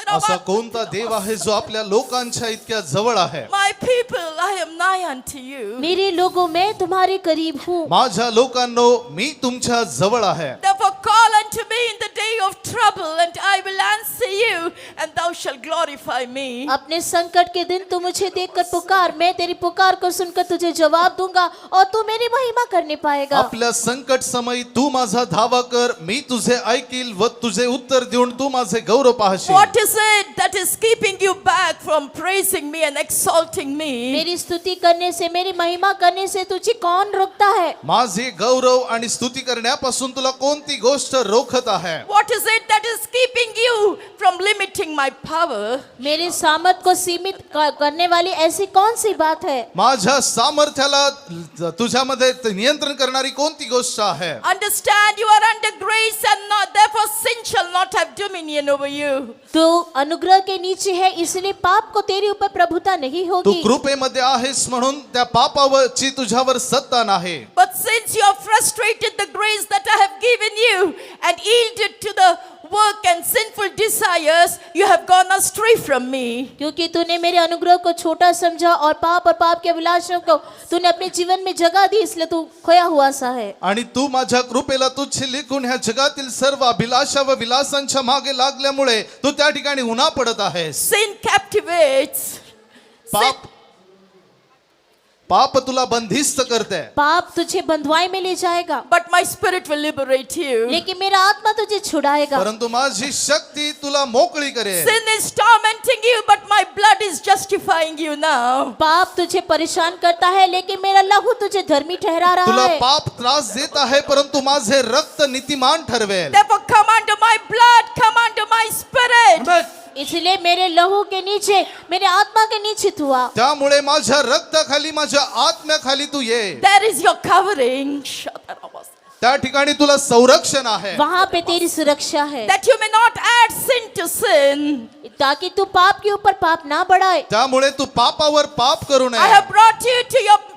असा कोणता देव आहे जो आपल्या लोकांच्या इतक्या जवळ आहे. My people, I am nigh unto you. मेरे लोगों मैं तुम्हारे करीब हूँ. माझ्या लोकांनो मी तुमच्या जवळ आहे. Therefore call unto me in the day of trouble, and I will answer you, and thou shalt glorify me. अपने संकट के दिन तू मुझे देखकर पुकार, मैं तेरी पुकार को सुनकर तुझे जवाब दूंगा और तू मेरी महिमा करने पाएगा. आपल्या संकट समयी तू माझा धावा कर, मी तुझे ऐकील व तुझे उत्तर देऊन तू माझे गौरव पाहशील. What is it that is keeping you back from praising me and exalting me? मेरी स्तुति करने से, मेरी महिमा करने से तुझे कौन रोकता है? माझे गौरव आणि स्तुती करण्यापासून तुला कोणती गोष्ट रोखत आहे? What is it that is keeping you from limiting my power? मेरे सामर्थ को सीमित करने वाली ऐसी कौन सी बात है? माझ्या सामर्थ्याला तुझ्यामध्ये नियंत्रण करणारी कोणती गोष्ट आहे? Understand you are under grace and not therefore sin shall not have dominion over you. तू अनुग्रह के नीचे है, इसलिए पाप को तेरे ऊपर प्रभुता नहीं तू होगी. कृपेमध्ये आहेस म्हणून त्या पापावरची तुझ्यावर सत्ता नाही. But since you have frustrated the grace that I have given you and yielded to the work and sinful desires, you have gone astray from me. क्योंकि तूने मेरे अनुग्रह को छोटा समझा और पाप के अभिलाषों को तूने अपने जीवन में जगह दी, इसलिए तू खोया हुआ सा है. आणि तू माझ्या कृपेला तुच्छ लेखून ह्या जगातील सर्व अभिलाषा व विलासांच्या मागे लागल्यामुळे तू त्या ठिकाणी उन्हा पडत आहेस. Sin captivates. पाप तुला बंदिस्त करते. पाप तुझे बंधुआई में ले जाएगा, But my spirit will liberate you. लेकिन मेरा आत्मा तुझे छुड़ाएगा. परंतु माझी शक्ती तुला मोकळी करेल. Sin is tormenting you, but my blood is justifying you now. पाप तुझे परेशान करता है, लेकिन मेरा लहू तुझे धर्मी ठहरा रहा तुला है. पाप त्रास देत आहे, परंतु माझे रक्त नीतिमान ठरवेल. Therefore come under my blood, come under my spirit. इसलिए मेरे लहू के नीचे, मेरे आत्मा के नीचे तू आ. त्यामुळे माझ्या रक्ताखाली, माझ्या आत्म्याखाली तू ये. There is your covering. त्या ठिकाणी तुला संरक्षण आहे. वहाँ पे तेरी सुरक्षा है, that you may not add sin to sin. ताकि तू पाप के ऊपर पाप ना बढ़ाए. त्यामुळे तू पापावर पाप करू I नये. have brought you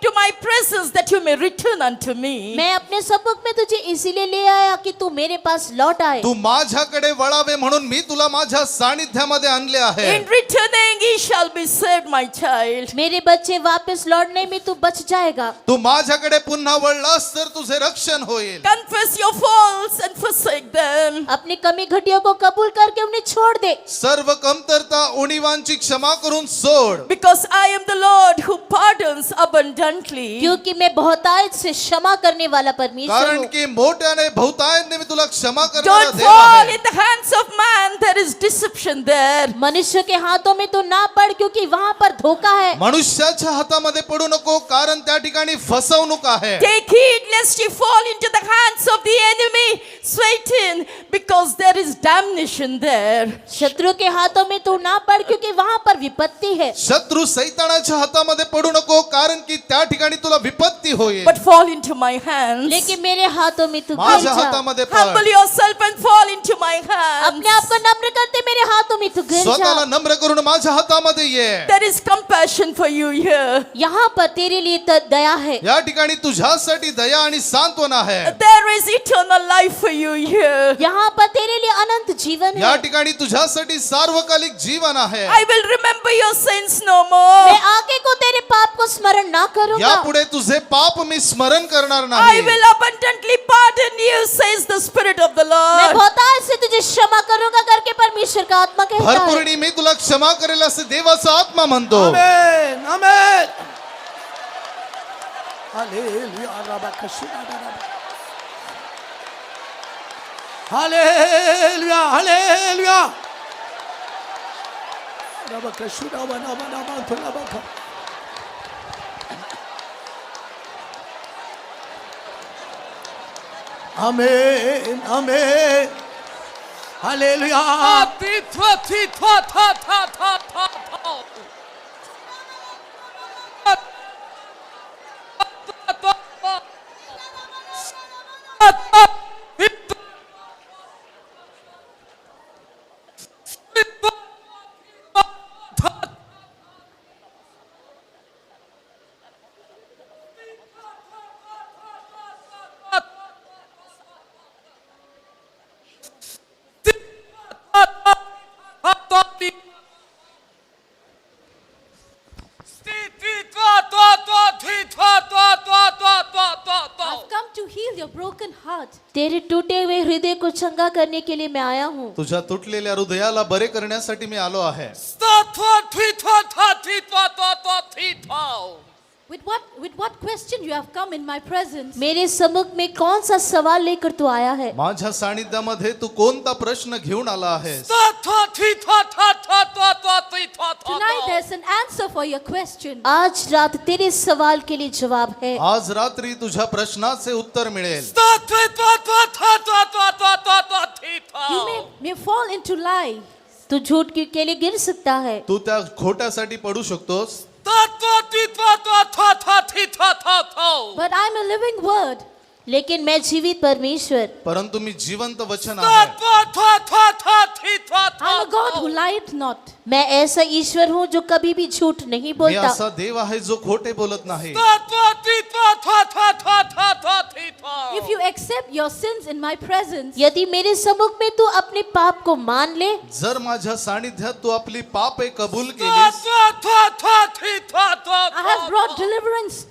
to my presence that you may return unto me. मैं अपने सम्मुख में तुझे इसीलिए ले आया कि तू मेरे पास लौट आए. तू माझ्याकडे वळावे म्हणून मी तुला माझ्या सानिध्यामध्ये आणले आहे. In returning, ye shall be saved, my child. मेरे बच्चे वापस लौटने में तू बच जाएगा. तू माझ्याकडे पुन्हा वळलास तर तुझे रक्षण होईल. Confess your faults and forsake them. अपनी कमी घटियों को कबूल करके उन्हें छोड़ दे. सर्व कमतरता उणीवांची क्षमा करून सोड. Because I am the Lord who pardons abundantly. क्योंकि मैं बहुतायत से क्षमा करने वाला परमेश्वर कारण हूँ. की मोठ्याने बहुतायने मी तुला क्षमा करणारा Don't देव fall आहे. in the hands of man. There is deception there. मनुष्य के हाथों में तो ना पड़, क्योंकि वहाँ पर धोखा है. मनुष्याच्या हातामध्ये पडू नको, कारण त्या ठिकाणी फसवणूक आहे. Take heed lest you fall into the hands of the enemy, Satan, because there is damnation there. शत्रु के हाथों में तू ना पड़, क्योंकि वहाँ पर विपत्ति है. शत्रू सैतानाच्या हातामध्ये पडू नको, कारण की त्या ठिकाणी तुला विपत्ती होईल. But fall into my hands. लेकिन मेरे हाथों में तू गिर माझ्या जा. हातामध्ये Humble पड. yourself and fall into my hands. अपने आप को नम्र करते मेरे हाथों में तू गिर स्वतःला जा. नम्र करून माझ्या हातामध्ये ये. There is compassion for you here. यहाँ पर तेरे लिए दया है. या ठिकाणी तुझ्यासाठी दया आणि सांत्वना आहे. There is eternal life for you here. यहाँ पर तेरे लिए अनंत जीवन या है. ठिकाणी तुझ्यासाठी सार्वकालिक जीवन आहे. I will remember your sins no more. मैं आगे को तेरे पाप को स्मरण ना करूंगा. यापुढे तुझे पाप मी स्मरण करणार I नाही. will abundantly pardon you, says the Spirit of the मैं Lord. बहुतायत से तुझे क्षमा करूंगा करके परमेश्वर का आत्मा कहता है. भरपूरणी मी तुला क्षमा करेल असे देवाचा आत्मा म्हणतो. आमेन आमेन हालेलुया रबाकशीना हालेलुया हालेलुया रबाकशीना बना बना बना बना amen amen hallelujah I've come to heal your broken heart. तेरे टूटे हुए हृदय को चंगा करने के लिए मैं आया हूँ. तुझ्या तुटलेल्या हृदयाला बरे करण्यासाठी मी आलो आहे. With what question you have come in my presence? मेरे सम्मुख में कौन सा सवाल लेकर तू आया है? माझ्या सानिध्यामध्ये तू कोणता प्रश्न घेऊन आला आहेस? Tonight there's an answer for your question. आज रात तेरे सवाल के लिए जवाब है. आज रात्री तुझ्या प्रश्नाचे उत्तर मिळेल. You may fall into lie. तू झूठ के लिए गिर सकता है. तू त्या खोट्यासाठी पडू शकतोस. But I'm a living word. लेकिन मैं जीवित परमेश्वर, परंतु मी जिवंत वचन आहे. I'm a God who lied not. मैं ऐसा ईश्वर हूँ जो कभी भी झूठ नहीं मी बोलता. असा देव आहे जो खोटे बोलत नाही. If you accept your sins in my presence, यदि मेरे सम्मुख में तू अपने पाप को मान ले, जर माझ्या सानिध्यात तू आपली पापे कबूल केलीस, I have brought deliverance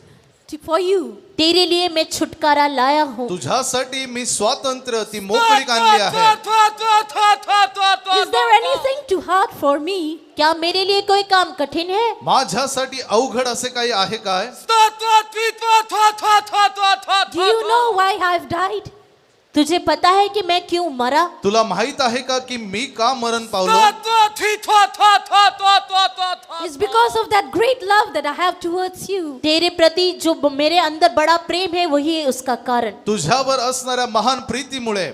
for you. तेरे लिए मैं छुटकारा लाया हूँ. तुझ्यासाठी मी स्वातंत्र्य ती मोकळीक आणली आहे. Is there anything too hard for me? क्या मेरे लिए कोई काम कठिन है? माझ्यासाठी अवघड असे काही आहे काय? Do you know why I've died? तुझे पता है कि मैं क्यों मरा? तुला माहित आहे का की मी का मरण पावलो? It's because of that great love that I have towards you. तेरे प्रति जो मेरे अंदर बड़ा प्रेम है वही है उसका कारण. तुझ्यावर असणाऱ्या महान प्रीतीमुळे.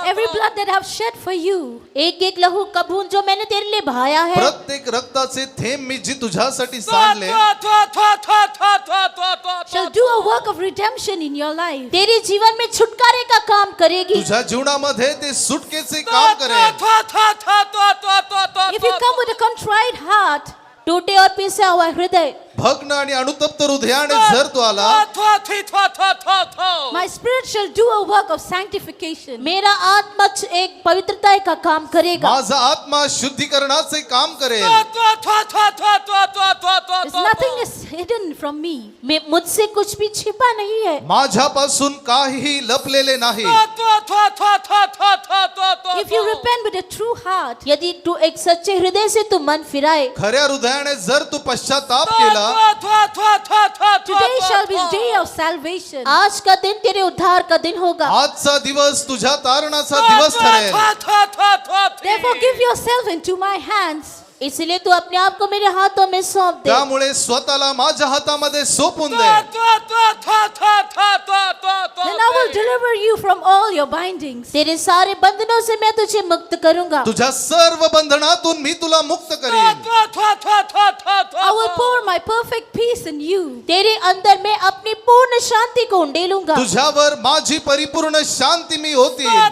Every blood that I have shed for you एक एक लहू का बूंद जो मैंने तेरे लिए बहाया है, प्रत्येक रक्ताचे थेंब मी जी तुझ्यासाठी सांडले shall do a work of redemption in your life. तेरे जीवन में छुटकारे का काम करेगी। तुझ्या जीवनामध्ये ते सुटकेचे काम करेल. If you come with a contrite heart, टूटे और पिसा हुआ हृदय, भग्न आणि अनुतप्त हृदयाने जर तू आला, my spirit shall do a work of sanctification. मेरा आत्मा एक पवित्रता का काम करेगा। माझा आत्मा शुद्धीकरणाचे काम करेल. There's nothing is hidden from me. मुझसे कुछ भी छिपा नहीं है। माझ्यापासून काहीही लपलेले नाही. If you repent with a true heart, यदि तू एक सच्चे हृदय से तू मन फिराए, खऱ्या हृदयाने जर तू पश्चाताप केला, today shall be the day of salvation. आज का दिन तेरे उद्धार का दिन होगा। आजचा दिवस तुझ्या तारणाचा दिवस ठरेल. Therefore give yourself into my hands. इसलिए तू अपने आप को मेरे हाथों में सौंप दे। त्यामुळे स्वतःला माझ्या हातामध्ये सोपून दे. Then I will deliver you from all your bindings. तेरे सारे बंधनों से मैं तुझे मुक्त करूंगा। तुझ्या सर्व बंधनातून मी तुला मुक्त करेन. I will pour my perfect peace in you. तेरे अंदर मैं अपनी पूर्ण शांति को उंडेलूंगा। तुझ्यावर माझी परिपूर्ण शांती मी होती. Because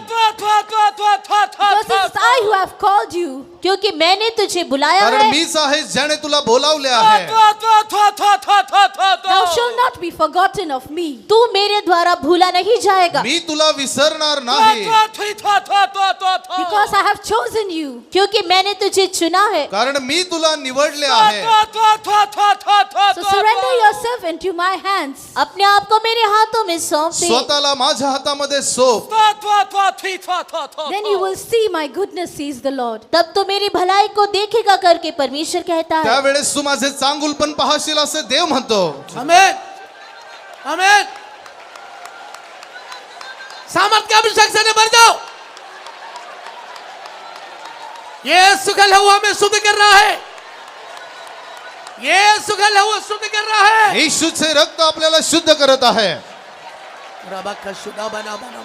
it is I who have called you. क्योंकि मैंने तुझे बुलाया कारण है। मीच आहे ज्याने तुला बोलावले आहे. Thou shalt not be forgotten of me. तू मेरे द्वारा भूला नहीं जाएगा। मी तुला विसरणार नाही. Because I have chosen you. क्योंकि मैंने तुझे चुना है। कारण मी तुला निवडले आहे. So surrender yourself into my hands. अपने आप को मेरे हाथों में सौंप दे। स्वतःला माझ्या हातामध्ये soap. Then you will see my goodness, says the Lord. तब तो मेरी भलाई को देखेगा करके परमेश्वर कहता है। त्यावेळेस तू माझे चांगुलपण पाहशील असे देव म्हणतो. आमेन, आमेन। सामर्थ के अभिषेक से भर जाओ। ये सुखल हुआ में शुद्ध कर रहा है। ये सुखल हुआ शुद्ध कर रहा है। येशूचे रक्त आपल्याला शुद्ध करत आहे. रबा का शुद्ध बना बना।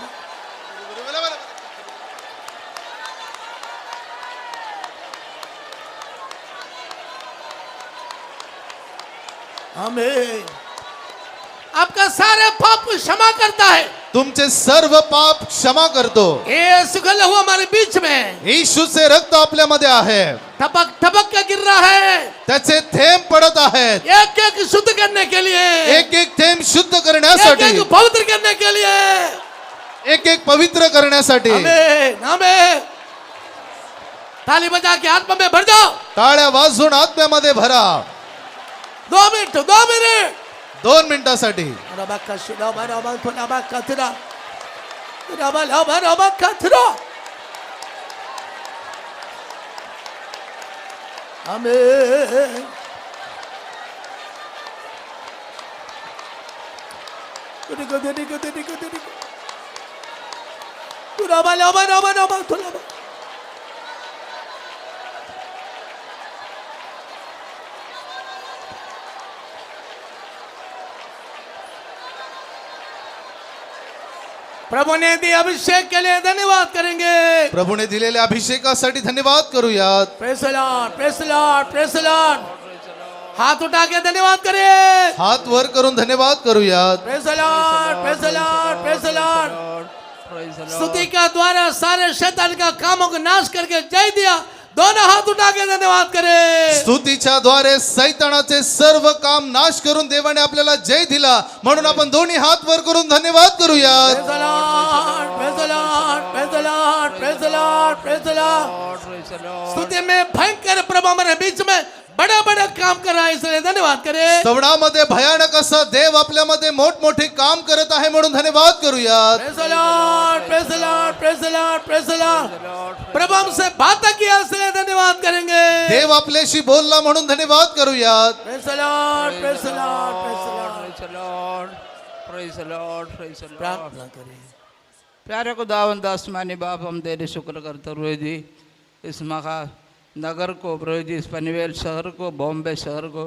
आमीन। आपका सारे पाप को क्षमा करता है। तुमचे सर्व पाप क्षमा करतो. ये सुखल हुआ हमारे बीच में येशूचे रक्त आपल्यामध्ये आहे. टपक टपक के गिर रहा है। त्याचे थेंब पडत आहेत. एक एक शुद्ध करने के लिए, एक एक थेंब शुद्ध एक करण्यासाठी, एक पवित्र करने के लिए, एक एक पवित्र करण्यासाठी. आमीन, आमीन। ताली बजा के आत्मा में भर जाओ। टाळ्या वाजवून आत्म्यामध्ये भरा. 2 मिनट, 2 मिनट। 2 मिनिटासाठी. रबा का शुद्ध बना बना थोड़ा बा कतरा। रबा रबा रबा कतरा। आमीन। देखो देखो देखो देखो। रबा रबा रबा रबा थोड़ा बा। प्रभु ने दिए अभिषेक के लिए धन्यवाद करेंगे। प्रभूने दिलेल्या अभिषेकासाठी धन्यवाद करूयात. Praise the Lord, praise the Lord, praise the Lord. हाथ उठा के धन्यवाद करें। हात वर करून धन्यवाद करूयात. Praise the Lord, praise the Lord, praise the Lord. स्तुति का द्वारा सारे शैतान का कामों को नाश करके जय दिया। दोनों हाथ उठा के धन्यवाद करें। स्तुतीच्या द्वारे सैतानाचे सर्व काम नाश करून देवाने आपल्याला जय दिला, म्हणून आपण दोन्ही हात वर करून धन्यवाद करूयात. Praise the Lord, praise the Lord, praise the Lord, praise the Lord, praise the Lord. स्तुति में भयंकर प्रभु हमारे बीच में बड़ा बड़ा काम कर रहा है, इसलिए धन्यवाद करें। स्तवनामध्ये भयानक असा देव आपल्यामध्ये मोठमोठे काम करत आहे, म्हणून धन्यवाद करूयात. Praise the Lord, praise the Lord, praise the Lord, praise the Lord. प्रभु हमसे बातें किया, इसलिए धन्यवाद करेंगे। देव आपल्याशी बोलला म्हणून धन्यवाद करूयात. Praise the Lord, praise the Lord, praise the Lord. Praise the Lord, praise the Lord. प्रार्थना करें। प्यारे खुदावंद आसमानी बाप, हम तेरे शुक्र करते हुए जी इस महा नगर को, प्रभु जी इस पनवेल शहर को, बॉम्बे शहर को,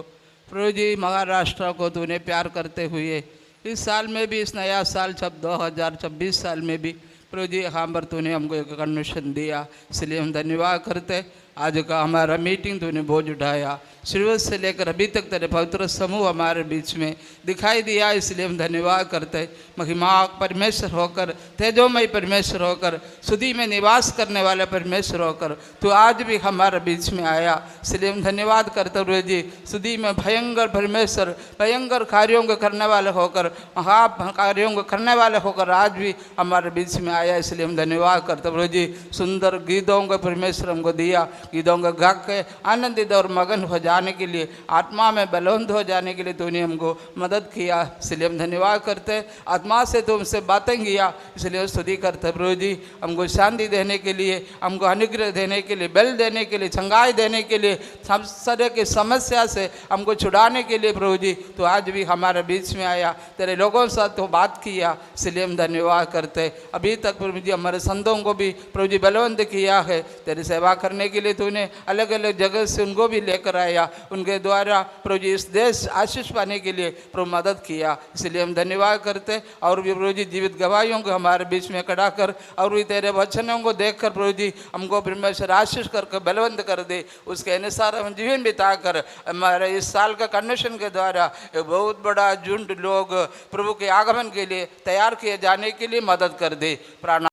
प्रभु जी महाराष्ट्र को तूने प्यार करते हुए इस साल में भी, इस नया साल 2026 साल में भी प्रभु जी यहाँ पर तूने हमको एक कन्वेंशन दिया, इसलिए हम धन्यवाद करते। आज का हमारा मीटिंग तूने बोझ उठाया, शुरू से लेकर अभी तक तेरे पवित्र समूह हमारे बीच में दिखाई दिया, इसलिए हम धन्यवाद करते। महिमा परमेश्वर होकर, तेजोमय परमेश्वर होकर, सुधी में निवास करने वाला परमेश्वर होकर तू आज भी हमारे बीच में आया, इसलिए हम धन्यवाद करते हुए जी। सुधी में भयंकर परमेश्वर, भयंकर कार्यों को करने वाले होकर, महा कार्यों को करने वाले होकर आज भी हमारे बीच में आया, इसलिए हम धन्यवाद करते हुए जी। सुंदर गीतों को परमेश्वर हमको दिया, गीतों को गा के आनंदित और मगन हो जाने के लिए, आत्मा में बलवंत हो जाने के लिए तूने हमको मदद किया, इसलिए हम धन्यवाद करते। आत्मा से तुमसे बातें किया, इसलिए स्तुति करते प्रभु जी। हमको शांति देने के लिए, हमको अनुग्रह देने के लिए, बल देने के लिए, चंगाई देने के लिए, सब तरह की समस्या से हमको छुड़ाने के लिए प्रभु जी तो आज भी हमारे बीच में आया, तेरे लोगों से तो बात किया, इसलिए हम धन्यवाद करते। अभी तक प्रभु जी हमारे संतों को भी प्रभु जी बलवंत किया है, तेरी सेवा करने के लिए तूने अलग अलग जगह से उनको भी लेकर आया, उनके द्वारा प्रभु जी इस देश आशीष पाने के लिए प्रभु मदद किया, इसलिए हम धन्यवाद करते। और भी प्रभु जी जीवित गवाहियों को हमारे बीच में खड़ा कर, और भी तेरे वचनों को देखकर प्रभु जी हमको परमेश्वर आशीष करके बलवंत कर दे, उसके अनुसार हम जीवन बिता कर हमारे इस साल का कन्वेंशन के द्वारा एक बहुत बड़ा झुंड लोग प्रभु के आगमन के लिए तैयार किए जाने के लिए मदद कर दे। प्राण